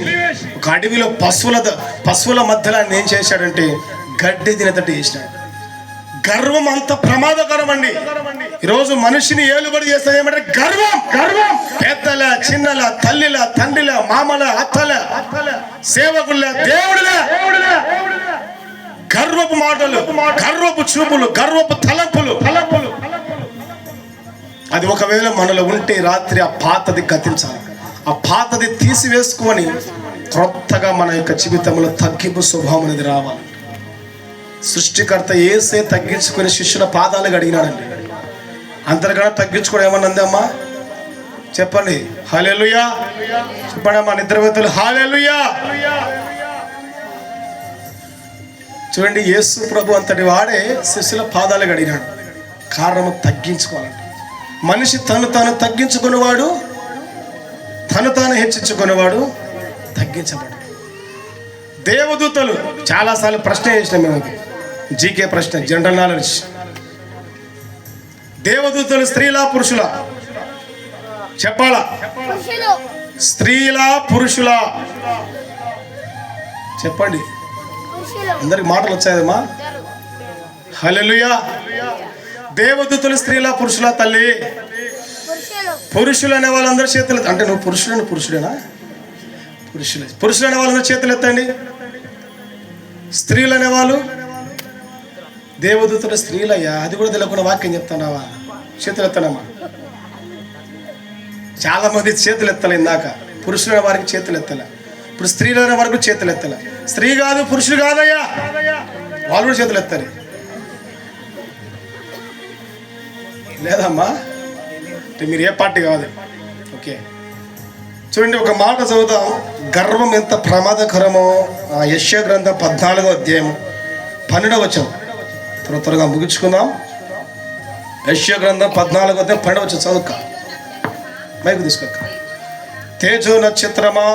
Speaker 1: ఒక అడవిలో పశువుల మధ్యలో ఆయన ఏం చేశాడంటే గడ్డి తినేటట్టు చేసినాడు. గర్వం అంత ప్రమాదకరం అండి. ఈరోజు మనిషిని ఏలుబడి చేస్తుంది ఏమంటే గర్వం. పెద్దల, చిన్నల, తల్లిల, తండ్రిల, మామల, అత్తల, సేవకుల, దేవుడుల గర్వపు మాటలు, గర్వపు చూపులు, గర్వపు తలంపులు. అది ఒకవేళ మనలో ఉంటే రాత్రి ఆ పాతది గతించాలి. ఆ పాతది తీసివేసుకొని క్రొత్తగా మన యొక్క జీవితంలో తగ్గింపు స్వభావం అనేది రావాలి. సృష్టికర్త యేసే తగ్గించుకుని శిష్యుల పాదాలు అడిగినాడండి. అంతర్గత తగ్గించుకోవడం ఏమన్నా ఉందమ్మా? చెప్పండి హల్లెలూయా. చెప్పండి అమ్మా నిద్రవేత్తలు హల్లెలూయా. చూడండి, యేసు ప్రభు అంతటి వాడే శిష్యుల పాదాలు అడిగినాడు. కారణము తగ్గించుకోవాలంట. మనిషి తను తాను తగ్గించుకునేవాడు, తను తాను హెచ్చించుకునేవాడు తగ్గించబడు. దేవదూతలు చాలాసార్లు ప్రశ్న చేసినాం మేము, జీకే ప్రశ్న, జనరల్ నాలెడ్జ్. దేవదూతలు స్త్రీలా పురుషులా? చెప్పాలా? స్త్రీలా పురుషులా? చెప్పండి. అందరికి మాటలు వచ్చాయమ్మా? హల్లెలూయా. దేవదూతలు స్త్రీలా పురుషులా? తల్లి పురుషులు అనే వాళ్ళందరూ చేతులు అంటే నువ్వు పురుషుడేనా? పురుషులు అనే వాళ్ళందరూ చేతులు ఎత్తండి. స్త్రీలు అనేవాళ్ళు దేవదూతలు స్త్రీలయ్యా, అది కూడా తెలియకుండా వాక్యం చెప్తానావా? చేతులు ఎత్తానమ్మా. చాలా మంది చేతులు ఎత్తలే. ఇందాక పురుషులైన వారికి చేతులు ఎత్తలే, ఇప్పుడు స్త్రీలైన వారికి చేతులు ఎత్తలే. స్త్రీ కాదు పురుషులు కాదయ్యా, వాళ్ళు కూడా చేతులు ఎత్తారు. లేదమ్మా, మీరు ఏ పార్టీ కాదు. ఓకే, చూడండి ఒక మాట చదువుతాం. గర్వం ఎంత ప్రమాదకరమో యెషయా గ్రంథం 14వ అధ్యాయం 12వ వచనం. త్వరగా ముగించుకుందాం. యెషయా గ్రంథం 14వ అధ్యాయం 12వ వచనం చదువుక. మైకు తీసుకోక. తేజో నక్షత్రమా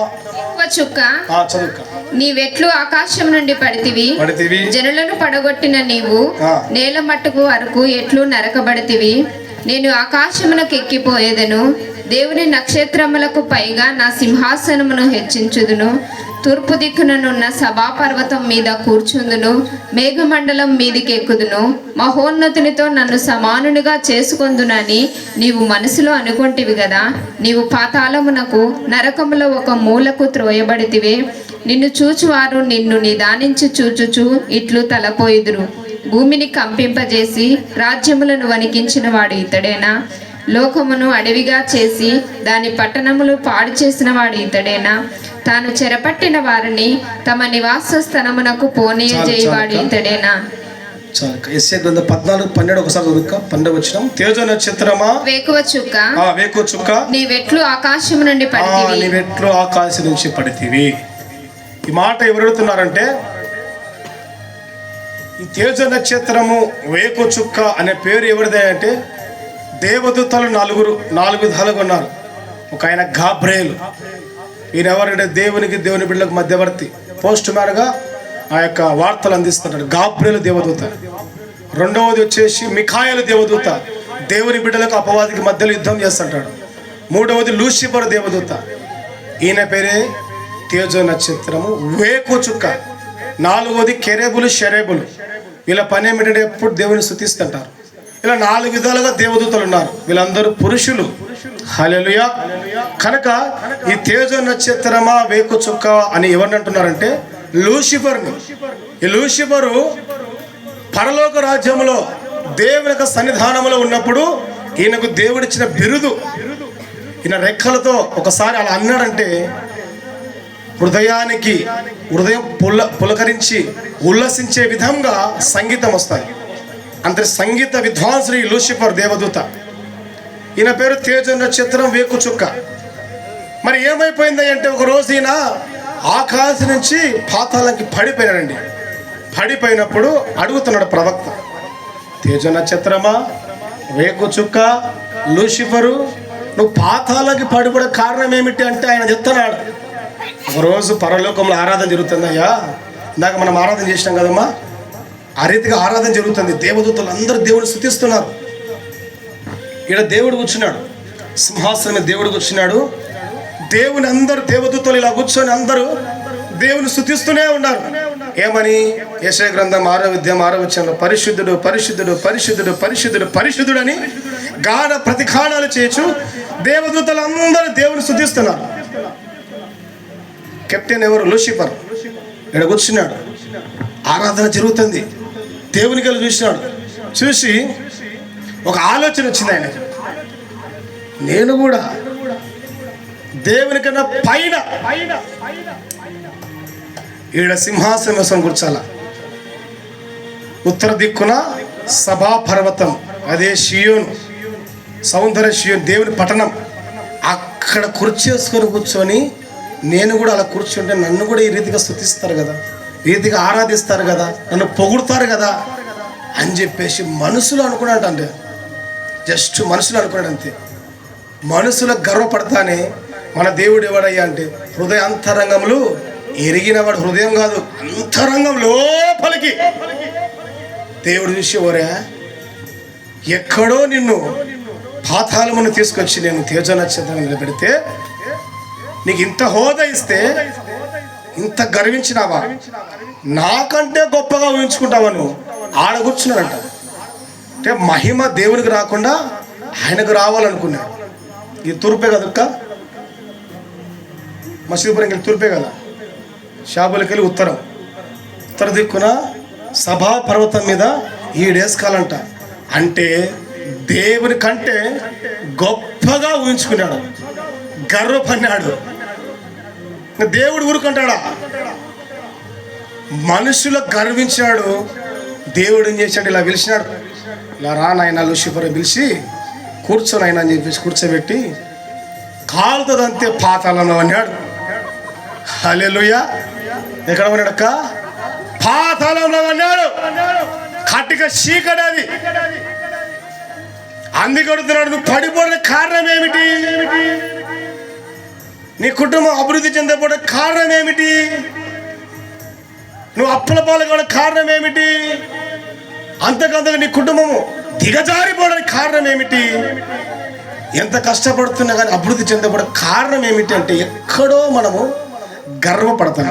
Speaker 1: చదువుక.
Speaker 2: నీవెట్లు ఆకాశం నుండి పడితివి, జనులను పడగొట్టిన నీవు నేల మట్టుకు వరకు ఎట్లు నరకబడితివి. నేను ఆకాశమునకు ఎక్కిపోయేదను, దేవుని నక్షత్రములకు పైగా నా సింహాసనమును హెచ్చించుదును. తూర్పు దిక్కుననున్న సభాపర్వతం మీద కూర్చుందును, మేఘమండలం మీదికి ఎక్కుదును. మహోన్నతునితో నన్ను సమానునిగా చేసుకొందునని నీవు మనసులో అనుకొంటివి కదా. నీవు పాతాళమునకు, నరకములో ఒక మూలకు త్రోయబడితివే. నిన్ను చూచువారు నిన్ను నిదానించి చూచుచు ఇట్లు తలపోయిదురు. భూమిని కంపింపజేసి రాజ్యములను వణికించిన వాడు ఇతడేనా? లోకమును అడవిగా చేసి దాని పట్టణములు పాడు చేసిన వాడు ఇతడేనా? తాను చెరపట్టిన వారిని తమ నివాస స్థలమునకు పోనీయజేయవాడు ఇతడేనా?
Speaker 1: యెషయా గ్రంథం 14:12 ఒకసారి చదువుక. 12వ వచనం. తేజో నక్షత్రమా
Speaker 2: వేకువ చుక్క,
Speaker 1: వేకువ చుక్క,
Speaker 2: నీవెట్లు ఆకాశము నుండి పడితివి,
Speaker 1: నీవెట్లు ఆకాశం నుంచి పడితివి. ఈ మాట ఎవరు అడుగుతున్నారంటే, ఈ తేజ నక్షత్రము వేకు చుక్క అనే పేరు ఎవరిదే అంటే దేవదూతలు నాలుగు విధాలుగా ఉన్నారు. ఒక ఆయన గాబ్రియేలు. ఈయన ఎవరంటే దేవుని బిడ్డలకు మధ్యవర్తి, పోస్ట్ మ్యాన్గా ఆ యొక్క వార్తలు అందిస్తున్నాడు. గాబ్రియేలు దేవదూత. రెండవది వచ్చేసి మిఖాయేలు దేవదూత, దేవుని బిడ్డలకు అపవాదికి మధ్యలో యుద్ధం చేస్తుంటాడు. మూడవది లూసిఫర్ దేవదూత, ఈయన పేరే తేజో నక్షత్రము, వేకు చుక్క. నాలుగవది కెరేబులు షెరేబులు, వీళ్ళ పని ఏమిటంటే ఎప్పుడు దేవుని స్తుతిస్తుంటారు. ఇలా 4 విధాలుగా దేవదూతలు ఉన్నారు, వీళ్ళందరూ పురుషులు. హల్లెలూయా. కనుక ఈ తేజో నక్షత్రమా వేకు చుక్క అని ఎవరిని అంటున్నారంటే లూసిఫర్ని. ఈ లూసిఫరు పరలోక రాజ్యంలో దేవుని యొక్క సన్నిధానంలో ఉన్నప్పుడు ఈయనకు దేవుడిచ్చిన బిరుదు. ఈయన రెక్కలతో ఒకసారి అలా అన్నాడంటే హృదయం పులకరించి ఉల్లసించే విధంగా సంగీతం వస్తుంది. అంతే సంగీత విద్వాంసుడు ఈ లూసిఫర్ దేవదూత. ఈయన పేరు తేజో నక్షత్రం వేకు చుక్క. మరి ఏమైపోయింది అంటే ఒక రోజు ఈయన ఆకాశం నుంచి పాతాళానికి పడిపోయినాడండి. పడిపోయినప్పుడు అడుగుతున్నాడు ప్రవక్త, తేజో నక్షత్రమా వేకు చుక్క లూసిఫరు, నువ్వు పాతాళానికి పడిపోయే కారణం ఏమిటి అంటే ఆయన చెప్తున్నాడు, ఒకరోజు పరలోకంలో ఆరాధన జరుగుతుంది అయ్యా. ఇందాక మనం ఆరాధన చేసినాం కదమ్మా, ఆ రీతిగా ఆరాధన జరుగుతుంది. దేవదూతలు అందరూ దేవుని స్తుతిస్తున్నారు. ఇక్కడ దేవుడు కూర్చున్నాడు, సింహాసనం మీద దేవుడు కూర్చున్నాడు. దేవుని అందరూ దేవదూతలు ఇలా కూర్చొని అందరూ దేవుని స్తుతిస్తూనే ఉన్నారు. ఏమని? యెషయా గ్రంథం 6వ అధ్యాయం 6వ వచనంలో పరిశుద్ధుడు పరిశుద్ధుడు పరిశుద్ధుడు పరిశుద్ధుడు పరిశుద్ధుడు అని గాన ప్రతిగానాలు చేయొచ్చు. దేవదూతలు అందరూ దేవుని స్తుతిస్తున్నారు. కెప్టెన్ ఎవరు? లూసిఫర్. ఇక్కడ కూర్చున్నాడు, ఆరాధన జరుగుతుంది. దేవునికి వెళ్ళి చూసినాడు. చూసి ఒక ఆలోచన వచ్చింది ఆయన, నేను కూడా దేవునికన్నా పైన ఈడ సింహాసనం కూర్చాల. ఉత్తర దిక్కున సభా పర్వతం, అదే షియోను, సౌందర్య షియోను, దేవుని పట్టణం. అక్కడ కుర్చేసుకొని కూర్చొని నేను కూడా అలా కూర్చుంటే నన్ను కూడా ఈ రీతిగా స్తుతిస్తారు కదా, ఈ రీతిగా ఆరాధిస్తారు కదా, నన్ను పొగుడుతారు కదా అని చెప్పేసి మనసులో అనుకున్నాడు. అంటే జస్ట్ మనసులో అనుకున్నాడు అంతే. మనసులో గర్వపడతానే మన దేవుడు ఎవడయ్యా అంటే హృదయ అంతరంగంలో ఎరిగినవాడు. హృదయం కాదు, అంతరంగం లోపలికి దేవుడు చూసి, ఓరే ఎక్కడో నిన్ను పాతాళమును తీసుకొచ్చి నేను తేజో నక్షత్రం నిలబెడితే నీకు ఇంత హోదా ఇస్తే ఇంత గర్వించినావా, నాకంటే గొప్పగా ఊహించుకుంటావా నువ్వు? ఆడ కూర్చున్నాడంట. అంటే మహిమ దేవునికి రాకుండా ఆయనకు రావాలనుకున్నాడు. ఇది తూర్పే కదక్క, మసీదుపురంకి వెళ్ళి తూర్పే కదా, షాబులకి వెళ్ళి ఉత్తరం. ఉత్తర దిక్కున సభా పర్వతం మీద 7 వేసుకోవాలంట. అంటే దేవుని కంటే గొప్పగా ఊహించుకున్నాడు, గర్వపడినాడు. దేవుడు ఊరుకుంటాడా? మనుషులు గర్వించాడు. దేవుడు ఏం చేశాడు? ఇలా పిలిచినాడు, ఇలా రా నాయన లూసిఫర్ పిలిచి కూర్చొని ఆయన అని చెప్పేసి కూర్చోబెట్టి కాలుతో అంతే పాతాళంలో అన్నాడు. హల్లెలూయా. ఎక్కడ ఉన్నాడక్క? పాతాళంలో అన్నాడు. కట్టిక చీకటి అది. అందుకడుతున్నాడు, నువ్వు పడిపోయిన కారణం ఏమిటి? నీ కుటుంబం అభివృద్ధి చెందకపోవడం కారణం ఏమిటి? నువ్వు అప్పుల పాలు కావడం కారణం ఏమిటి? అంతకంతగా నీ కుటుంబము దిగజారిపోవడానికి కారణం ఏమిటి? ఎంత కష్టపడుతున్నా కానీ అభివృద్ధి చెందకపోవడం కారణం ఏమిటి అంటే ఎక్కడో మనము గర్వపడతాం.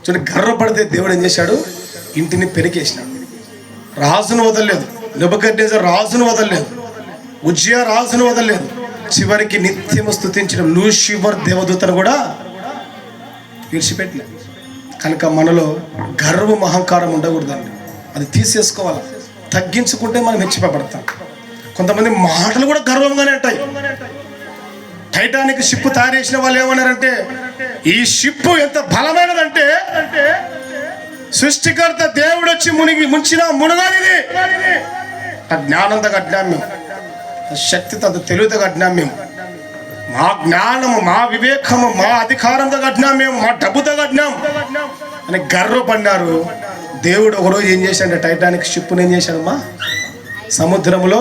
Speaker 1: చూడండి, గర్వపడితే దేవుడు ఏం చేశాడు? ఇంటిని పెరికేసినాడు. రాజును వదలలేదు, నెబుకద్నెజర్ రాజును వదలలేదు, ఉజ్జియా రాజును వదలలేదు. చివరికి నిత్యము స్తుతించిన లూసిఫర్ దేవదూతను కూడా విడిచిపెట్టలేదు. కనుక మనలో గర్వం అహంకారం ఉండకూడదండి, అది తీసేసుకోవాలి. తగ్గించుకుంటే మనం హెచ్చిపడతాం. కొంతమంది మాటలు కూడా గర్వంగానే ఉంటాయి. టైటానిక్ షిప్ తయారు చేసిన వాళ్ళు ఏమన్నారంటే, ఈ షిప్ ఎంత బలమైనదంటే సృష్టికర్త దేవుడు వచ్చి ముంచిన మునగాలి. ఆ జ్ఞానంతో కట్టినాం మేము, శక్తితో తెలివితో కట్టినాం మేము, మా జ్ఞానము, మా వివేకము, మా అధికారంతో కట్టినాం మేము, మా డబ్బుతో కట్టినాం అని గర్వపడినారు. దేవుడు ఒకరోజు ఏం చేశాడు? టైటానిక్ షిప్ను ఏం చేశాడమ్మా? సముద్రంలో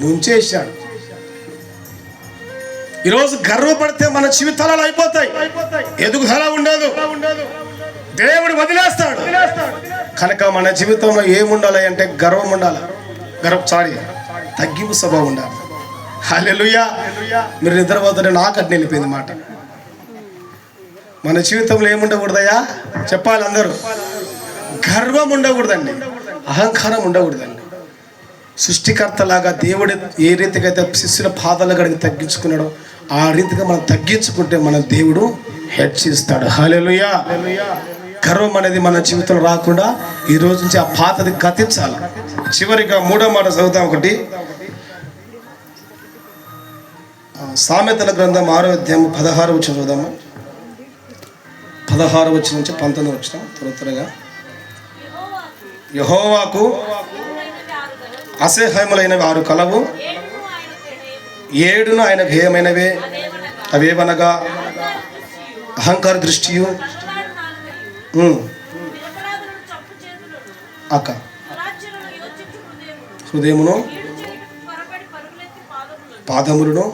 Speaker 1: ముంచేశాడు. ఈరోజు గర్వపడితే మన జీవితాలు అయిపోతాయి, ఎదుగుదల ఉండదు. దేవుడు వదిలేస్తాడు. కనుక మన జీవితంలో ఏముండాలి అంటే గర్వం ఉండాలి, తగ్గింపు స్వభావం ఉండాలి. హల్లెలూయా. మీరు నిద్రపోతుంటే నాకు అట్లా వెళ్ళిపోయింది మాట. మన జీవితంలో ఏముండకూడదయ్యా చెప్పాలి అందరూ. గర్వం ఉండకూడదండి, అహంకారం ఉండకూడదండి. సృష్టికర్తలాగా దేవుడు ఏ రీతిగా అయితే శిష్యుల పాదాల గడికి తగ్గించుకున్నాడో ఆ రీతిగా మనం తగ్గించుకుంటే మన దేవుడు హెచ్చిస్తాడు. హల్లెలూయా. గర్వం అనేది మన జీవితంలో రాకుండా ఈ రోజు నుంచి ఆ పాతది గతించాలి. చివరిగా 3వ మాట చదువుతాం. ఒకటి సామెతల గ్రంథం 6వ అధ్యాయం 16వ వచనం చదువుదాము. 16వ వచనం నుంచి 19వ వచనం త్వరగా. యెహోవాకు అసహ్యములైనవి 6 కలవు, 7 ఆయనకు హేయమైనవే. అవేవనగా అహంకార దృష్టియు, అక్క హృదయమును, పాదములను,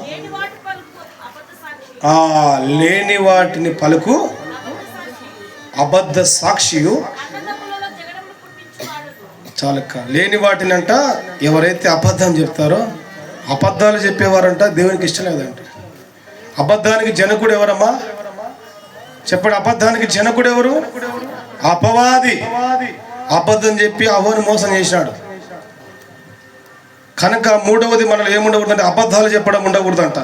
Speaker 1: లేని వాటిని పలుకు అబద్ధ సాక్షియు. చాలక్క. లేని వాటిని అంట ఎవరైతే అబద్ధం చెప్తారో, అబద్ధాలు చెప్పేవారంట దేవునికి ఇష్టం లేదంట. అబద్ధానికి జనకుడు ఎవరమ్మా చెప్పండి. అబద్ధానికి జనకుడు ఎవరు? అపవాది. అబద్ధం చెప్పి అవ్వను మోసం చేసినాడు. కనుక 3వది మనలో ఏముండకూడదంటే అబద్ధాలు చెప్పడం ఉండకూడదంట.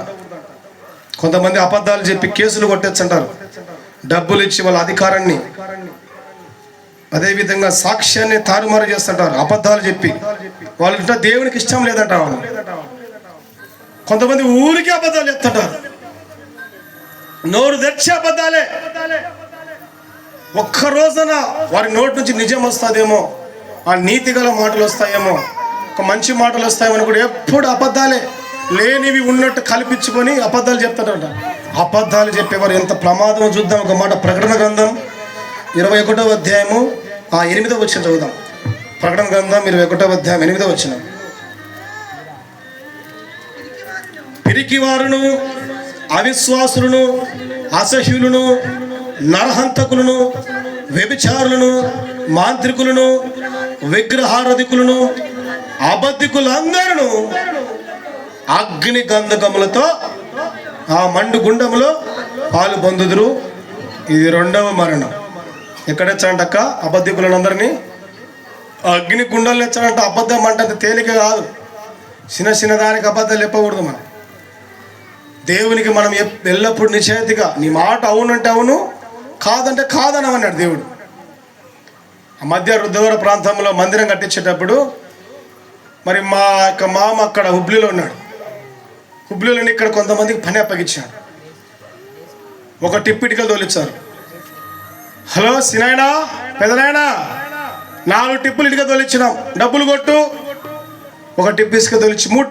Speaker 1: కొంతమంది అబద్ధాలు చెప్పి కేసులు కొట్టేచ్చంటారు, డబ్బులు ఇచ్చి వాళ్ళ అధికారాన్ని, అదేవిధంగా సాక్ష్యాన్ని తారుమారు చేస్తుంటారు అబద్ధాలు చెప్పి. వాళ్ళంటే దేవునికి ఇష్టం లేదంట వాళ్ళు. కొంతమంది ఊరికి అబద్ధాలు చెప్తుంటారు, నోరు తెచ్చి అబద్ధాలే. ఒక్క రోజున వారి నోటి నుంచి నిజం వస్తుందేమో, ఆ నీతి గల మాటలు వస్తాయేమో, ఒక మంచి మాటలు వస్తాయేమో కూడా ఎప్పుడు అబద్ధాలే. లేనివి ఉన్నట్టు కల్పించుకొని అబద్ధాలు చెప్తాడంట. అబద్ధాలు చెప్పేవారు ఎంత ప్రమాదమో చూద్దాం. ఒక మాట ప్రకటన గ్రంథం 21వ అధ్యాయము 8వ వచనం చదువుదాం. ప్రకటన గ్రంథం 21వ అధ్యాయం 8వ వచనం. పిరికివారును, అవిశ్వాసులను, అసహ్యులను, నరహంతకులను, వ్యభిచారులను, మాంత్రికులను, విగ్రహారాధికులను, అబద్ధికులందరూ అగ్ని గంధకములతో ఆ మండు గుండములో పాలు పొందుదురు. ఇది 2వ మరణం. ఎక్కడెచ్చాడంట అబద్ధికులను అందరినీ అగ్ని గుండలు ఎచ్చాడంట. అబద్ధం అంటే అంత తేలిక కాదు. చిన్న దానికి అబద్ధాలు చెప్పకూడదు. మనం దేవునికి మనం ఎల్లప్పుడు నిశ్చయితగా నీ మాట అవునంటే అవును, కాదంటే కాదనమన్నాడు దేవుడు. ఆ మధ్య రుద్రవర ప్రాంతంలో మందిరం కట్టించేటప్పుడు మరి మా యొక్క మామ అక్కడ హుబ్లీలో ఉన్నాడు. హుబ్లీలోని ఇక్కడ కొంతమందికి పని అప్పగించాడు. ఒక టిప్పిటికలు తోలిచ్చారు. హలో సినాయనా, పెదనాయనా, 4 టిప్పులు ఇటుక తోలిచ్చినాం, డబ్బులు కొట్టు. ఒక టిప్పు ఇసుక తోలిచ్చి 3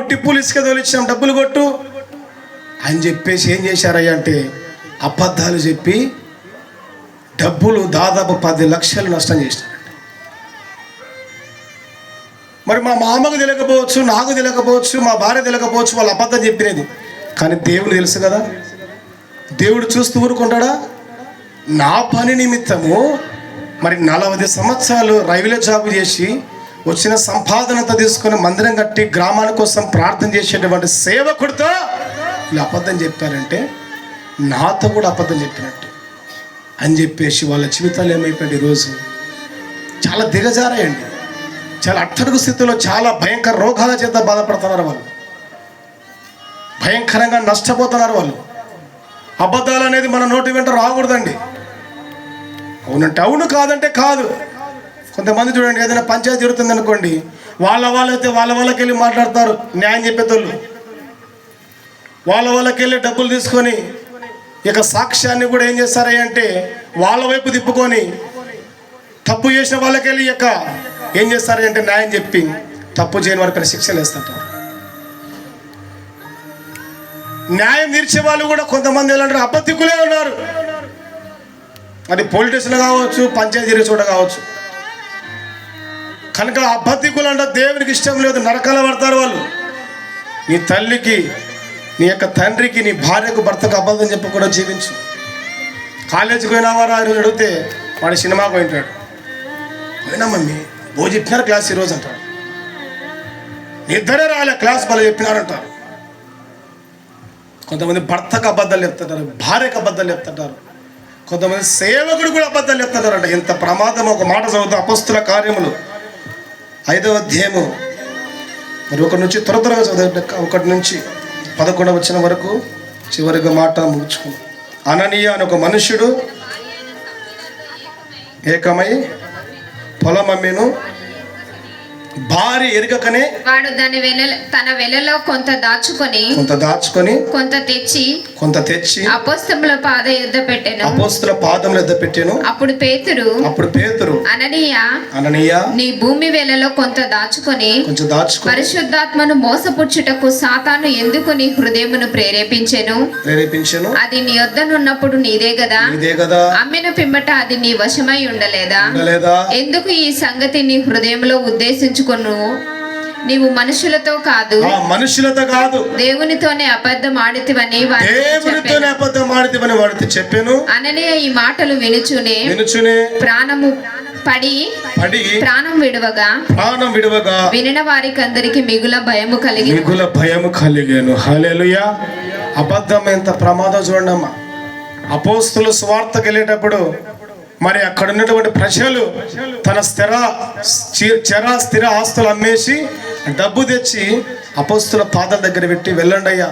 Speaker 1: టిప్పులు ఇసుక తోలిచ్చినాం, డబ్బులు కొట్టు అని చెప్పేసి ఏం చేశారయ్యా అంటే అబద్ధాలు చెప్పి డబ్బులు దాదాపు 10 లక్షలు నష్టం చేసినారు. మరి మా మామకు తెలియకపోవచ్చు, నాకు తెలియకపోవచ్చు, మా భార్య తెలియకపోవచ్చు వాళ్ళు అబద్ధం చెప్పినది, కానీ దేవుడు తెలుసు కదా. దేవుడు చూస్తూ ఊరుకుంటాడా? నా పని నిమిత్తము మరి 40 సంవత్సరాలు రైల్వే జాబ్ చేసి వచ్చిన సంపాదనతో తీసుకొని మందిరం కట్టి గ్రామాల కోసం ప్రార్థన చేసేటువంటి సేవకుడితో ఇలా అబద్ధం చెప్పారంటే నాతో కూడా అబద్ధం చెప్పినట్టు అని చెప్పేసి వాళ్ళ జీవితాలు ఏమైపోయింది ఈరోజు చాలా దిగజారాయండి. చాలా అట్టడుగు స్థితిలో చాలా భయంకర రోగాల చేత బాధపడుతున్నారు వాళ్ళు, భయంకరంగా నష్టపోతున్నారు వాళ్ళు. అబద్ధాలు అనేది మన నోటి వెంట రాకూడదండి. అవునంటే అవును, కాదంటే కాదు. కొంతమంది చూడండి, ఏదైనా పంచాయతీ జరుగుతుంది అనుకోండి, వాళ్ళైతే వాళ్ళకి వెళ్ళి మాట్లాడతారు. న్యాయం చెప్పేతోళ్ళు వాళ్ళకి వెళ్ళి డబ్బులు తీసుకొని ఇక సాక్ష్యాన్ని కూడా ఏం చేస్తారంటే వాళ్ళ వైపు తిప్పుకొని తప్పు చేసిన వాళ్ళకి వెళ్ళి ఇక ఏం చేస్తారంటే న్యాయం చెప్పి తప్పు చేయని వారికి శిక్షలు వేస్తుంటారు. న్యాయం తీర్చే వాళ్ళు కూడా కొంతమంది ఎలాంటి అబద్ధికులే ఉన్నారు. అది పొలిటీషియన్ కావచ్చు, పంచాయతీ జరిగే చోట కావచ్చు. కనుక అబద్ధికులు అంటే దేవునికి ఇష్టం లేదు, నరకాల పడతారు వాళ్ళు. నీ తల్లికి, నీ యొక్క తండ్రికి, నీ భార్యకు, భర్తకు అబద్ధం చెప్పకుండా జీవించు. కాలేజీకి పోయినావారా ఈరోజు అడిగితే వాడు సినిమాకి పోయింటాడు. పోయినా మమ్మీ ఓ చెప్పినారు క్లాస్ ఈరోజు అంటాడు. నిద్దరే రాలే క్లాస్ బాగా చెప్పినారంటారు. కొంతమంది భర్తకు అబద్ధాలు చెప్తుంటారు, భార్యకు అబద్ధాలు చెప్తుంటారు, కొంతమంది సేవకుడు కూడా అబద్ధాలు చెప్తుంటారంట. ఎంత ప్రమాదం. ఒక మాట చదువుతాం, అపొస్తలుల కార్యములు 5వ అధ్యాయము మరి 1 నుంచి త్వరగా చదవండి. 1 నుంచి 11 వచ్చిన వరకు చివరిగా మాట ముగించుకున్నాం. అననీయ అని ఒక మనుష్యుడు ఏకమై పొలం అమ్మేను, భార్య ఎరుగకనే
Speaker 2: వాడు తన వెలలో కొంత దాచుకొని కొంత తెచ్చి అపోస్తలుల పాద యొద్ద పెట్టెను. అప్పుడు పేతురు అననీయ నీ భూమి వెలలో కొంత దాచుకొని పరిశుద్ధాత్మను మోసపుచ్చుటకు సాతాను ఎందుకు నీ హృదయమును ప్రేరేపించెను? అది నీ యొద్దనున్నప్పుడు నీదే గదా, అమ్మిన పిమ్మట అది నీ వశమై ఉండలేదా? ఎందుకు ఈ సంగతి నీ హృదయంలో ఉద్దేశించు? నీవు మనుషులతో కాదు దేవునితోనే అబద్ధం ఆడితివని
Speaker 1: వాడితో చెప్పాను.
Speaker 2: అననీయ ఈ మాటలు వినుచునే ప్రాణము పడి ప్రాణం విడువగా వినిన వారికి అందరికి మిగుల భయము
Speaker 1: కలిగాను. హల్లెలూయా. అబద్ధం ఎంత ప్రమాదం చూడండి అమ్మా. అపోస్తలులు సువార్తకు వెళ్ళేటప్పుడు మరి అక్కడ ఉన్నటువంటి ప్రజలు తన స్థిర ఆస్తులు అమ్మేసి డబ్బు తెచ్చి అపోస్తలుల పాదాల దగ్గర పెట్టి వెళ్ళండి అయ్యా,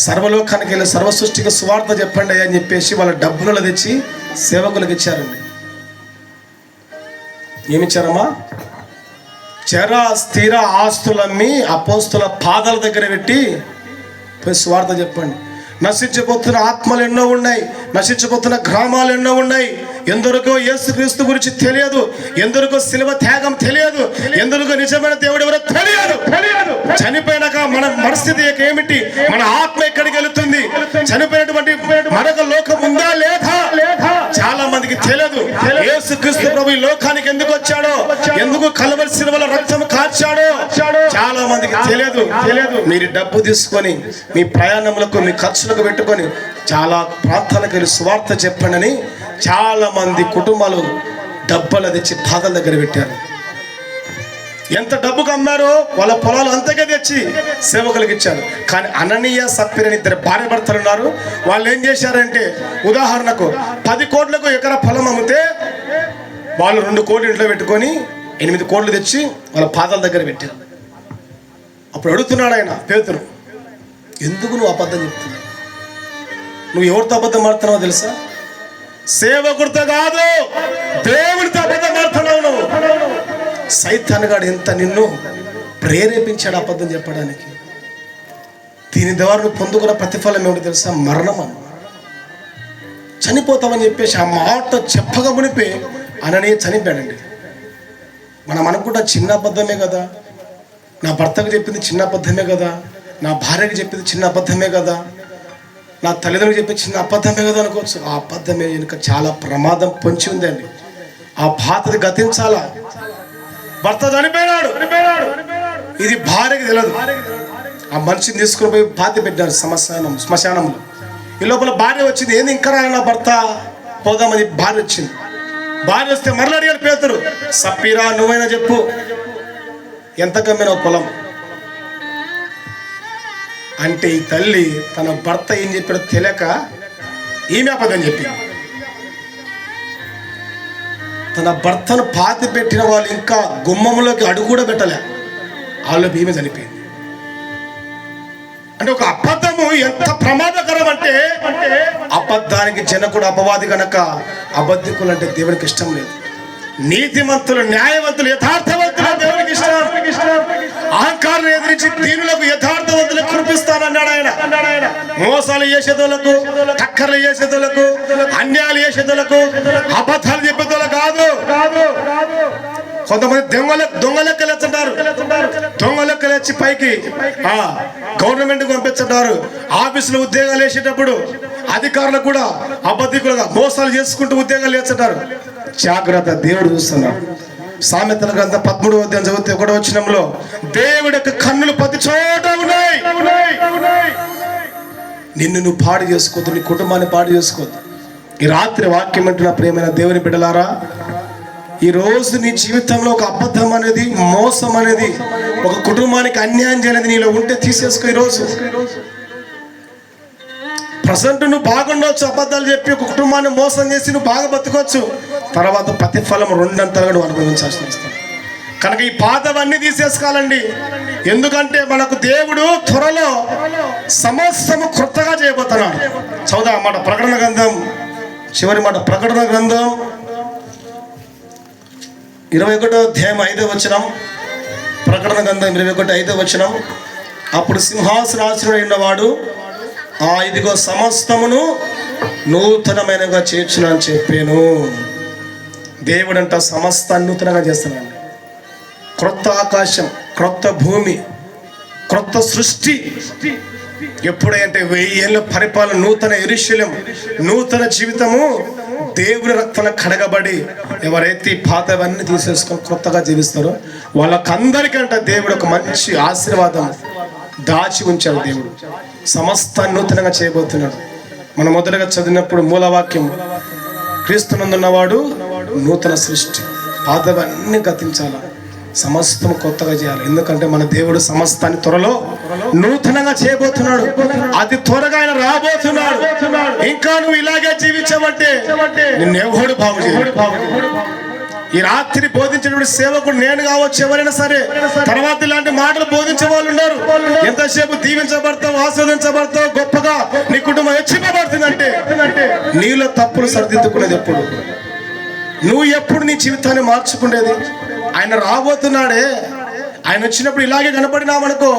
Speaker 1: సర్వలోకానికి వెళ్ళి సర్వ సృష్టికి సువార్త చెప్పండి అయ్యా అని చెప్పేసి వాళ్ళ డబ్బులలో తెచ్చి సేవకులకు ఇచ్చారండి. ఏమిచ్చారమ్మా? స్థిర ఆస్తులు అమ్మి అపోస్తలుల పాదాల దగ్గర పెట్టి పోయి సువార్త చెప్పండి. నశించిపోతున్న ఆత్మలు ఎన్నో ఉన్నాయి, నశించిపోతున్న గ్రామాలు ఎన్నో ఉన్నాయి. ఎందరికో యేసుక్రీస్తు గురించి తెలియదు, ఎందరికో శిలువ త్యాగం తెలియదు, ఎందరికో నిజమైన దేవుడు ఎవరో తెలియదు. చనిపోయినాక మన పరిస్థితి ఏమిటి, మన ఆత్మ ఎక్కడికి వెళుతుంది, చనిపోయినటువంటి మరొక లోకం ఉందా లేదా చాలా మందికి తెలియదు. యేసుక్రీస్తు ప్రభు ఈ లోకానికి ఎందుకు వచ్చాడో, ఎందుకు కల్వరి శిలువలో రక్తం కార్చాడో చాలా మందికి తెలియదు. మీరు డబ్బు తీసుకొని మీ ప్రయాణములకు మీ ఖర్చులకు పెట్టుకొని చాలా ప్రాంతాలకు వెళ్ళి సువార్త చెప్పండి అని చాలా మంది కుటుంబాలు డబ్బులు తెచ్చి పాదాల దగ్గర పెట్టారు. ఎంత డబ్బుకు అమ్మారో వాళ్ళ పొలాలు అంతగా తెచ్చి సేవకులకు ఇచ్చారు. కానీ అననీయ సప్ఫీరా అని 2 భార్య భర్తలు ఉన్నారు. వాళ్ళు ఏం చేశారంటే, ఉదాహరణకు 10 కోట్లకు ఎకరా పొలం అమ్మితే వాళ్ళు 2 కోట్లు ఇంట్లో పెట్టుకొని 8 కోట్లు తెచ్చి వాళ్ళ పాదాల దగ్గర పెట్టారు. అప్పుడు అడుగుతున్నాడు ఆయన పేతురు, ఎందుకు నువ్వు అబద్ధం చెప్తున్నావు? నువ్వు ఎవరితో అబద్ధం ఆడుతున్నావో తెలుసా? సేవకుడితో కాదు, దేవుడితో అబద్ధం ఆడుతున్నావు నువ్వు. సైతాన్ గాడు ఎంత నిన్ను ప్రేరేపించాడు అబద్ధం చెప్పడానికి. దీని ద్వారా నువ్వు పొందుకున్న ప్రతిఫలం ఏమిటి తెలుసా? మరణం. చనిపోతామని చెప్పేసి ఆ మాట చెప్పగా మునిపే అననీయ చనిపోయాడండి. మనం అనుకుంటా చిన్న అబద్ధమే కదా, నా భర్తకు చెప్పింది చిన్న అబద్ధమే కదా, నా భార్యకు చెప్పింది చిన్న అబద్ధమే కదా, నా తల్లిదండ్రులకు చెప్పే చిన్న అబద్ధమే కదా అనుకోవచ్చు. ఆ అబద్ధమే వెనుక చాలా ప్రమాదం పొంచి ఉందండి. ఆ బాధది గతించాలా. భర్త చనిపోయినాడు, ఇది భార్యకి తెలియదు. ఆ మనిషిని తీసుకుని పోయి పాతి పెట్టారు శ్మశానంలో. ఈ లోపల భార్య వచ్చింది, ఏంది ఇంకా రాలి నా భర్త, పోదామని భార్య వచ్చింది. భార్య వస్తే మరలా అడిగాడు పేతురు, సప్పీరా నువ్వైనా చెప్పు, ఎంత కమ్మిన పొలం అంటే ఈ తల్లి తన భర్త ఏం చెప్పాడో తెలియక ఈమె అబద్ధం చెప్పింది. తన భర్తను పాతి పెట్టిన వాళ్ళు ఇంకా గుమ్మంలోకి అడుగు కూడా పెట్టలే, వాళ్ళు ఈమె చనిపోయింది. అంటే ఒక అబద్ధము ఎంత ప్రమాదకరం అంటే, అబద్ధానికి జనకుడు అపవాది కనుక అబద్ధికులు అంటే దేవునికి ఇష్టం లేదు. నీతిమంతులు, న్యాయవంతులు, యథార్థవంతులు దేవునికి ఇష్టం. అహంకారం ఎదిరించి దీనులకు యథార్థవంతులు కురిపిస్తానన్నాడు ఆయన. మోసాలు చేసేదోళ్ళకు, టక్కర్లు చేసేదోళ్ళకు, అన్యాయాలు చేసేదోళ్ళకు, అబద్ధాలు చెప్పేదోళ్ళకు కాదు. కొంతమంది దొంగ లెక్కలు ఎత్తుంటారు, దొంగ లెక్కలు వచ్చి పైకి గవర్నమెంట్ పంపిస్తుంటారు. ఆఫీసులో ఉద్యోగాలు వేసేటప్పుడు అధికారులకు కూడా అబద్ధికులుగా మోసాలు చేసుకుంటూ ఉద్యోగాలు వేస్తుంటారు. జాగ్రత్త, దేవుడు చూస్తున్నాడు. సామెతల గ్రంథం 13వ అధ్యాయం చదివితే 1వ వచనంలో దేవుడి యొక్క కన్నులు 10 చోట ఉన్నాయి. నిన్ను నువ్వు పాడు చేసుకోవద్దు, నీ కుటుంబాన్ని పాడు చేసుకోవద్దు. ఈ రాత్రి వాక్యం వింటున్న ప్రియమైన దేవుని బిడ్డలారా, ఈరోజు నీ జీవితంలో ఒక అబద్ధం అనేది, మోసం అనేది, ఒక కుటుంబానికి అన్యాయం చేయలేదు నీలో ఉంటే తీసేసుకో. ఈరోజు ప్రజెంట్ నువ్వు బాగుండవచ్చు, అబద్ధాలు చెప్పి ఒక కుటుంబాన్ని మోసం చేసి నువ్వు బాగా బతుకోవచ్చు, తర్వాత ప్రతిఫలం రెండంతలుగా నువ్వు అనుభవించాల్సి వస్తుంది. కనుక ఈ పాతవన్నీ తీసేసుకోవాలండి. ఎందుకంటే మనకు దేవుడు త్వరలో సమస్తము కొత్తగా చేయబోతున్నాడు. చదువుదా మాట ప్రకటన గ్రంథం, చివరి మాట ప్రకటన గ్రంథం 21వ అధ్యాయం 5వ వచనం. ప్రకటన గ్రంథం 21 5వ వచనం. అప్పుడు సింహాసనాసీనుడైన వాడు, ఇదిగో సమస్తమును నూతనమైనగా చేర్చును అని చెప్పాను. దేవుడంట సమస్తాన్ని నూతనంగా చేస్తున్నాడు. క్రొత్త ఆకాశం, క్రొత్త భూమి, క్రొత్త సృష్టి. ఎప్పుడంటే 1000 ఏళ్ళ పరిపాలన, నూతన యెరూషలేము, నూతన జీవితము, దేవుని రక్తంలో కడగబడి ఎవరైతే పాతవన్నీ తీసేసుకొని కొత్తగా జీవిస్తారో వాళ్ళకందరికంట దేవుడు ఒక మంచి ఆశీర్వాదం దాచి ఉంచాడు. దేవుడు సమస్తాన్ని నూతనంగా చేయబోతున్నాడు. మనం మొదటగా చదివినప్పుడు మూలవాక్యం, క్రీస్తునందున్నవాడు నూతన సృష్టి, పాతవన్నీ గతించాల, సమస్తం కొత్తగా చేయాలి. ఎందుకంటే మన దేవుడు సమస్తాన్ని త్వరలో నూతనంగా చేయబోతున్నాడు. అతి త్వరగా ఆయన రాబోతున్నాడు. ఇంకా నువ్వు ఇలాగే జీవించబట్టే నిన్నెవడు బాగు చేయడు. ఈ రాత్రి బోధించినటువంటి సేవకుడు నేను కావచ్చు, ఎవరైనా సరే, తర్వాత ఇలాంటి మాటలు బోధించే వాళ్ళు ఉన్నారు. ఎంతసేపు దీవించబడతావు, ఆస్వాదించబడతావు, గొప్పగా నీ కుటుంబం హెచ్చింపబడుతుందంటే నీలో తప్పులు సరిదిద్దుకునేది ఎప్పుడు? నువ్వు ఎప్పుడు నీ జీవితాన్ని మార్చుకునేది? ఆయన రాబోతున్నాడే, ఆయన వచ్చినప్పుడు ఇలాగే కనపడినామనుకో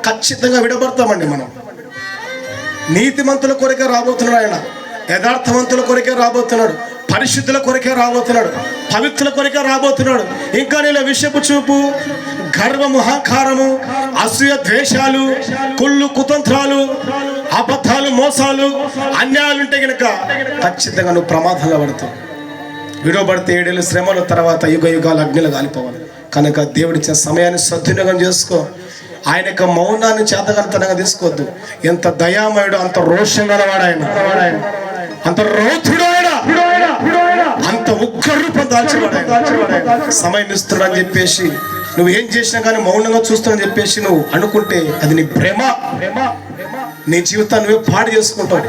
Speaker 1: ఖచ్చితంగా విడబడతామండి. మనం నీతిమంతుల కొరకే రాబోతున్నాడు ఆయన, యథార్థవంతుల కొరకే రాబోతున్నాడు, పరిశుద్ధుల కొరకే రాబోతున్నాడు, పవిత్రుల కొరకే రాబోతున్నాడు. ఇంకా నీలో విషపు చూపు, గర్వము, అహంకారము, అసూయ, ద్వేషాలు, కుళ్ళు, కుతంత్రాలు, అబద్ధాలు, మోసాలు, అన్యాయాలు ఉంటే కనుక ఖచ్చితంగా నువ్వు ప్రమాదంలో పడతావు. విడవబడితే 7 ఏళ్ళ శ్రమల తర్వాత యుగ యుగాలు అగ్నిలో కాలిపోవాలి. కనుక దేవుడిచ్చిన సమయాన్ని సద్వినియోగం చేసుకో. ఆయన యొక్క మౌనాన్ని చేతగనతనంగా తీసుకోవద్దు. ఎంత దయామయుడు, అంత రోషం గలవాడు ఆయన, అంత రౌతుడు ఆయన, అంత ఉగ్ర రూపం దాల్చేవాడు. సమయం ఇస్తున్నాడని చెప్పేసి నువ్వు ఏం చేసినా కానీ మౌనంగా చూస్తున్నాని చెప్పేసి నువ్వు అనుకుంటే అది నీ ప్రేమ, నీ జీవితాన్ని నువ్వే పాడు చేసుకుంటావు.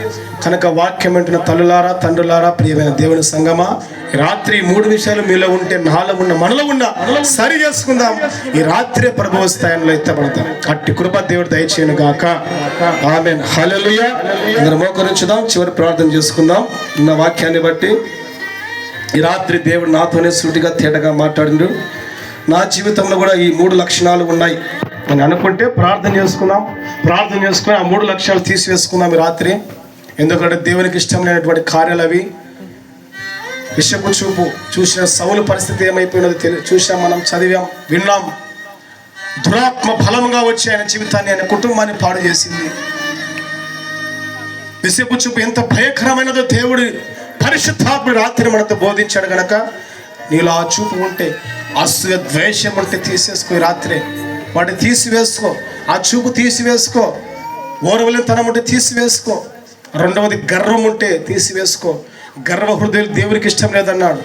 Speaker 1: కనుక వాక్యం వింటున్న తల్లులారా, తండ్రులారా, ప్రియమైన దేవుని సంగమా, రాత్రి 3 విషయాలు మీలో ఉంటే నాలో ఉన్న, మనలో ఉన్న సరి చేసుకుందాం. ఈ రాత్రి ప్రభువు స్థాయిలో ఎత్తపడతాం. అట్టి కృప దేవుడు దయచేయను గాక. ఆమేన్. హల్లెలూయా. అందరం మోకరించుదాం, చివరి ప్రార్థన చేసుకుందాం. ఉన్న వాక్యాన్ని బట్టి ఈ రాత్రి దేవుడు నాతోనే సూటిగా తేటగా మాట్లాడిండు. నా జీవితంలో కూడా ఈ 3 లక్షణాలు ఉన్నాయి అని అనుకుంటే ప్రార్థన చేసుకుందాం. ప్రార్థన చేసుకుని ఆ 3 లక్షణాలు తీసివేసుకుందాం ఈ రాత్రి. ఎందుకంటే దేవునికి ఇష్టం లేనటువంటి కార్యాలు అవి. విషపు చూపు, చూసిన సౌలు పరిస్థితి ఏమైపోయినది చూసాం, మనం చదివాం, విన్నాం. దురాత్మ బలంగా వచ్చి ఆయన జీవితాన్ని, ఆయన కుటుంబాన్ని పాడు చేసింది. విషపు చూపు ఎంత భయంకరమైనదో దేవుడు పరిశుద్ధాత్ముడు రాత్రి మనతో బోధించాడు. కనుక నీలో ఆ చూపు ఉంటే, అసూయ, ద్వేషం ఉంటే తీసేసుకో ఈ రాత్రి. వాటిని తీసివేసుకో. ఆ చూపు తీసివేసుకో. ఓర్వలేనితనం ఉంటే తీసివేసుకో. రెండవది గర్వం ఉంటే తీసివేసుకో. గర్వ హృదయాలు దేవునికి ఇష్టం లేదన్నాడు.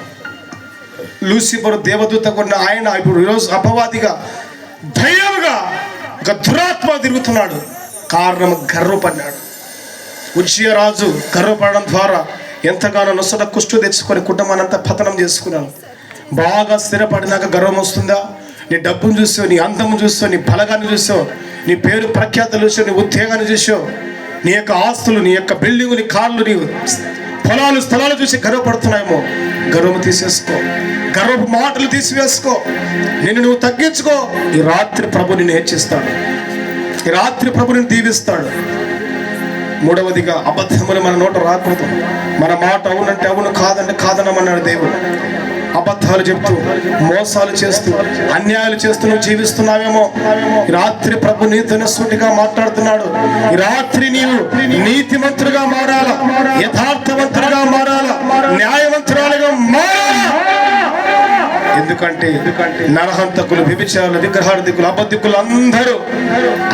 Speaker 1: లూసిఫర్ దేవదూత కొన్న ఆయన ఇప్పుడు ఈరోజు అపవాదిగా, భయంగా ఒక దురాత్మ తిరుగుతున్నాడు. కారణం గర్వపడ్డాడు. ఉజ్జియా రాజు గర్వపడడం ద్వారా ఎంతగానో నొసట కుష్టు తెచ్చుకొని కుటుంబాన్ని అంతా పతనం చేసుకున్నాను. బాగా స్థిరపడినాక గర్వం వస్తుందా? నీ డబ్బును చూసావు, నీ అందము చూసావు, నీ బలగాన్ని చూసావు, నీ పేరు ప్రఖ్యాతలు చూసావు, నీ ఉద్యోగాన్ని చూసావు, నీ యొక్క ఆస్తులు, నీ యొక్క బిల్డింగు, నీ కార్లు, నీ పొలాలు, స్థలాలు చూసి గర్వపడుతున్నాయేమో. గర్వము తీసేసుకో. గర్వపు మాటలు తీసివేసుకో. నిన్ను నువ్వు తగ్గించుకో. ఈ రాత్రి ప్రభు నిన్ను హెచ్చిస్తాడు. ఈ రాత్రి ప్రభు నిన్ను దీవిస్తాడు. మూడవదిగా అబద్ధములు మన నోట రాకూడదు. మన మాట అవునంటే అవును, కాదంటే కాదనమన్నాడు దేవుడు. అబద్ధాలు చెప్తూ, మోసాలు చేస్తూ, అన్యాయాలు చేస్తూ నువ్వు జీవిస్తున్నావేమో. రాత్రి ప్రభు నీతోనే సూటిగా మాట్లాడుతున్నాడు. ఈ రాత్రి నీవు నీతిమంతులుగా మారాలా, యథార్థవంతులుగా మారాలా, న్యాయవంతురాలుగా మారాలా. ఎందుకంటే నరహంతకులు, వ్యభిచారులు, విగ్రహార్థికులు, అబద్ధికులు అందరూ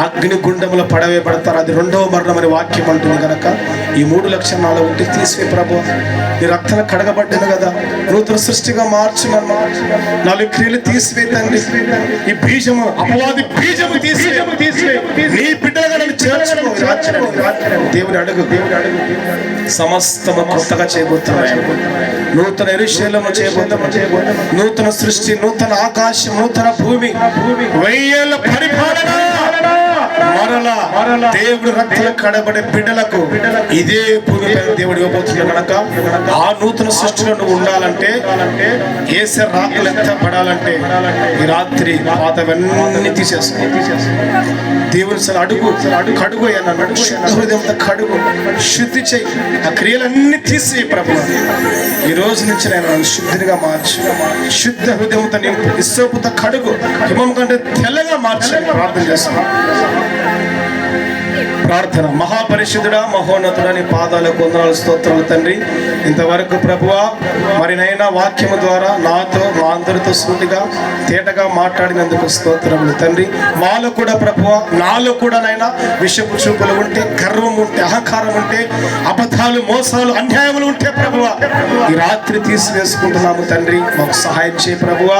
Speaker 1: అగ్నిగుండములో పడవేయబడతారు. అది రెండవ మరణం అని వాక్యం అంటుంది కనుక ఈ 3 లక్షణాలు ఉంటే తీసివే ప్రభు. నీ రక్తం కడగబడ్డాను కదా, నూతన సృష్టిగా మార్చున్నాను. 4 క్రియలు తీసివే తండ్రి. ఈ బీజము, అపవాది బీజము తీసివే. నీ బిడ్డగా నన్ను చేర్చుకో. దేవుని అడుగు. సమస్తము కొత్తగా చేయబోతున్నాడు. నూతన యెరూషలేము చేయబోతున్నాడు. నూతన సృష్టి, నూతన ఆకాశం, నూతన భూమి, 1000 ఏళ్ల పరిపాలన. మరలా దేవుడు రక్తలు కడబడే బిడ్డలకు ఇదే భూమిపై దేవుడు ఇవ్వబోతున్నాడు కనుక ఆ నూతన సృష్టిలో నువ్వు ఉండాలంటే, యేసు రాకలు ఎత్తబడాలంటే ఈ రాత్రి పాతవన్నీ తీసేసుకో. దేవుని సరే అడుగు కడుగు అన్నాడు. హృదయంతో కడుగు, శుద్ధి చెయ్యి. ఆ క్రియలన్నీ తీసి ప్రభు ఈ రోజు నుంచి నేను శుద్ధిగా మార్చు. శుద్ధ హృదయంతో నింపు, ఇస్సోపుతో కడుగు, హిమం కంటే తెల్లగా మార్చి ప్రార్థన చేస్తున్నాను. ప్రార్థన. మహాపరిశుద్ధుడా, మహోన్నతుడా, నీ పాదాలకు వందనాలు, స్తోత్రాలు తండ్రి. ఇంతవరకు ప్రభువా మరి నైనా వాక్యము ద్వారా నాతో, మా అందరితో సూటిగా తేటగా మాట్లాడినందుకు స్తోత్రములు తండ్రి. మాలో కూడా ప్రభువా, నాలో కూడా నైనా విషపు చూపులు ఉంటే, గర్వం ఉంటే, అహంకారం ఉంటే, అబద్ధాలు, మోసాలు, అన్యాయములు ఉంటే ప్రభువా ఈ రాత్రి తీసివేసుకుంటున్నాము తండ్రి. మాకు సహాయం చేయ ప్రభువా.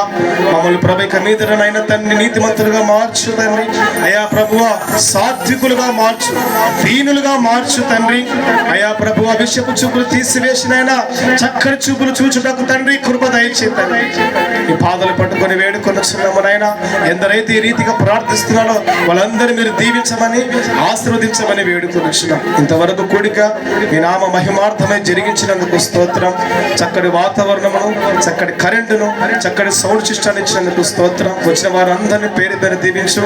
Speaker 1: మమ్మల్ని ప్రభు మీదనైనా తండ్రి నీతిమంతులుగా మార్చు తండ్రి. అయా ప్రభువా సాత్వికులుగా మార్చు, దీనులుగా మార్చు తండ్రి. అయా ప్రభువా విషపు చూపులు తీసివేసినైనా చక్కని చూపులు చూచుటకు తండ్రి కృప దయచేయి తండ్రి. ఈ పాదలు పట్టుకొని వేడుకొనిచున్నామునైనా. ఎందరైతే ఈ రీతిగా ప్రార్థిస్తున్నారో వాళ్ళందరూ మీరు దీవించమని, ఆశీర్వదించమని వేడుకొనిచున్నాం. ఇంతవరకు కూడిక మీ నామ మహిమార్థమై జరిగించినందుకు స్తోత్రం. చక్కటి వాతావరణమును, చక్కటి కరెంటును, చక్కటి సౌండ్ సిస్టమ్ ఇచ్చినందుకు స్తోత్రం. వచ్చిన వారందరినీ పేరు పేరు దీవించు.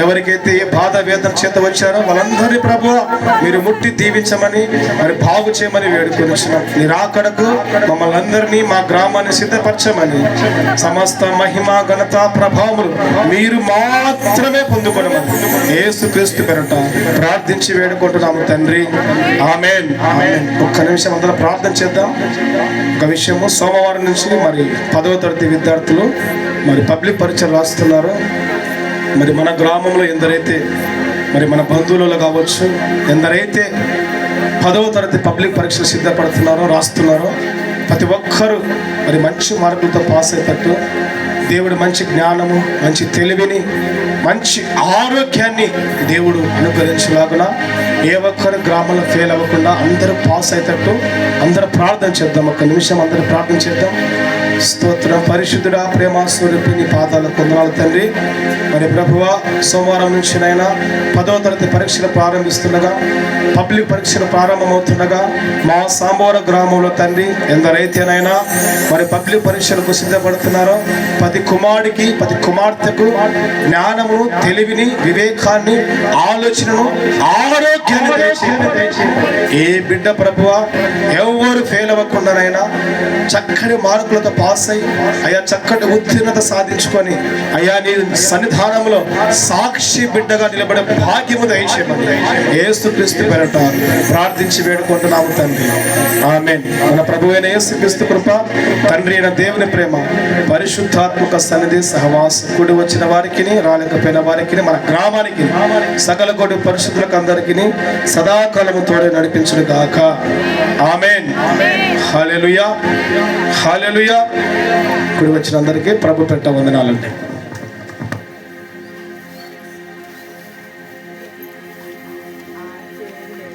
Speaker 1: ఎవరికైతే ఏ బాధ వేదన చేత వచ్చారో వాళ్ళందరినీ ప్రభువా మీరు ముట్టి దీవించమని, మరి బాగు చేయమని వేడుకొనిచున్నాం. నీ రాకడకు మమ్మల్ని అందరినీ, మా గ్రామాన్ని సిద్ధపరచమని, సమస్త మహిమ, ఘనత, ప్రభావములు మీరు మాత్రమే పొందుకొనమని యేసుక్రీస్తు పేరట ప్రార్థించి వేడుకుంటున్నాము తండ్రి. ఆమేన్. ఆమేన్. ఒక్క నిమిషం అందరం ప్రార్థన చేద్దాం. ఒక విషయము, సోమవారం నుంచి మరి 10వ తరగతి విద్యార్థులు మరి పబ్లిక్ పరీక్షలు రాస్తున్నారు. మరి మన గ్రామంలో ఎందరైతే మరి మన బంధువులలో కావచ్చు, ఎందరైతే 10వ తరగతి పబ్లిక్ పరీక్షలు సిద్ధపడుతున్నారో, రాస్తున్నారో ప్రతి ఒక్కరూ మరి మంచి మార్కులతో పాస్ అయ్యేటట్టు దేవుడు మంచి జ్ఞానము, మంచి తెలివిని, మంచి ఆరోగ్యాన్ని దేవుడు అనుగ్రహించలాగున ఏ ఒక్కరు గ్రామంలో ఫెయిల్ అవ్వకుండా అందరూ పాస్ అయ్యేటట్టు అందరూ ప్రార్థన చేద్దాం. ఒక్క నిమిషం అందరూ ప్రార్థన చేద్దాం. స్తోత్రం. పరిశుద్ధుడా, ప్రేమ స్వరూపి, నీ పాదాలకు వందనాలు తండ్రి. మరి ప్రభువా సోమవారం నుంచినైనా 10వ తరగతి పరీక్షలు ప్రారంభిస్తుండగా, పబ్లిక్ పరీక్షలు ప్రారంభమవుతుండగా మా సాంబవరం గ్రామంలో తండ్రి ఎందరైతేనైనా మరి పబ్లిక్ పరీక్షలకు సిద్ధపడుతున్నారో ప్రతి కుమారుడికి, ప్రతి కుమార్తెకు జ్ఞానమును, తెలివిని, వివేకాన్ని, ఆలోచనను, ఆరోగ్యాన్ని ఏ బిడ్డ ప్రభువా ఎవరు ఫెయిల్ అవ్వకుండానైనా చక్కటి మార్కులతో పాస్ అయ్యి అయ్యా చక్కటి ఉత్తీర్ణత సాధించుకొని అయ్యా నీ సన్నిధానంలో సాక్షి బిడ్డగా నిలబడే భాగ్యము దయచేయమని యేసుక్రీస్తు పేరట ప్రార్థించి వేడుకుంటున్నాము తండ్రి. ఆమేన్. మన ప్రభువైన యేసుక్రీస్తు కృప, తండ్రి అయిన దేవుని ప్రేమ, పరిశుద్ధాత్మక సన్నిధి, సహవాసం, కూడి వచ్చిన వారికి, రాలేకపోయిన వారికి, మన గ్రామానికి, సకల కోటి పరిశుద్ధులకు అందరికీ సదాకాలము తోడే నడిపించును గాక. ఆమేన్. హల్లెలూయా. హల్లెలూయా. కూడి వచ్చిన అందరికీ ప్రభు పెట్ట వందనాలండి.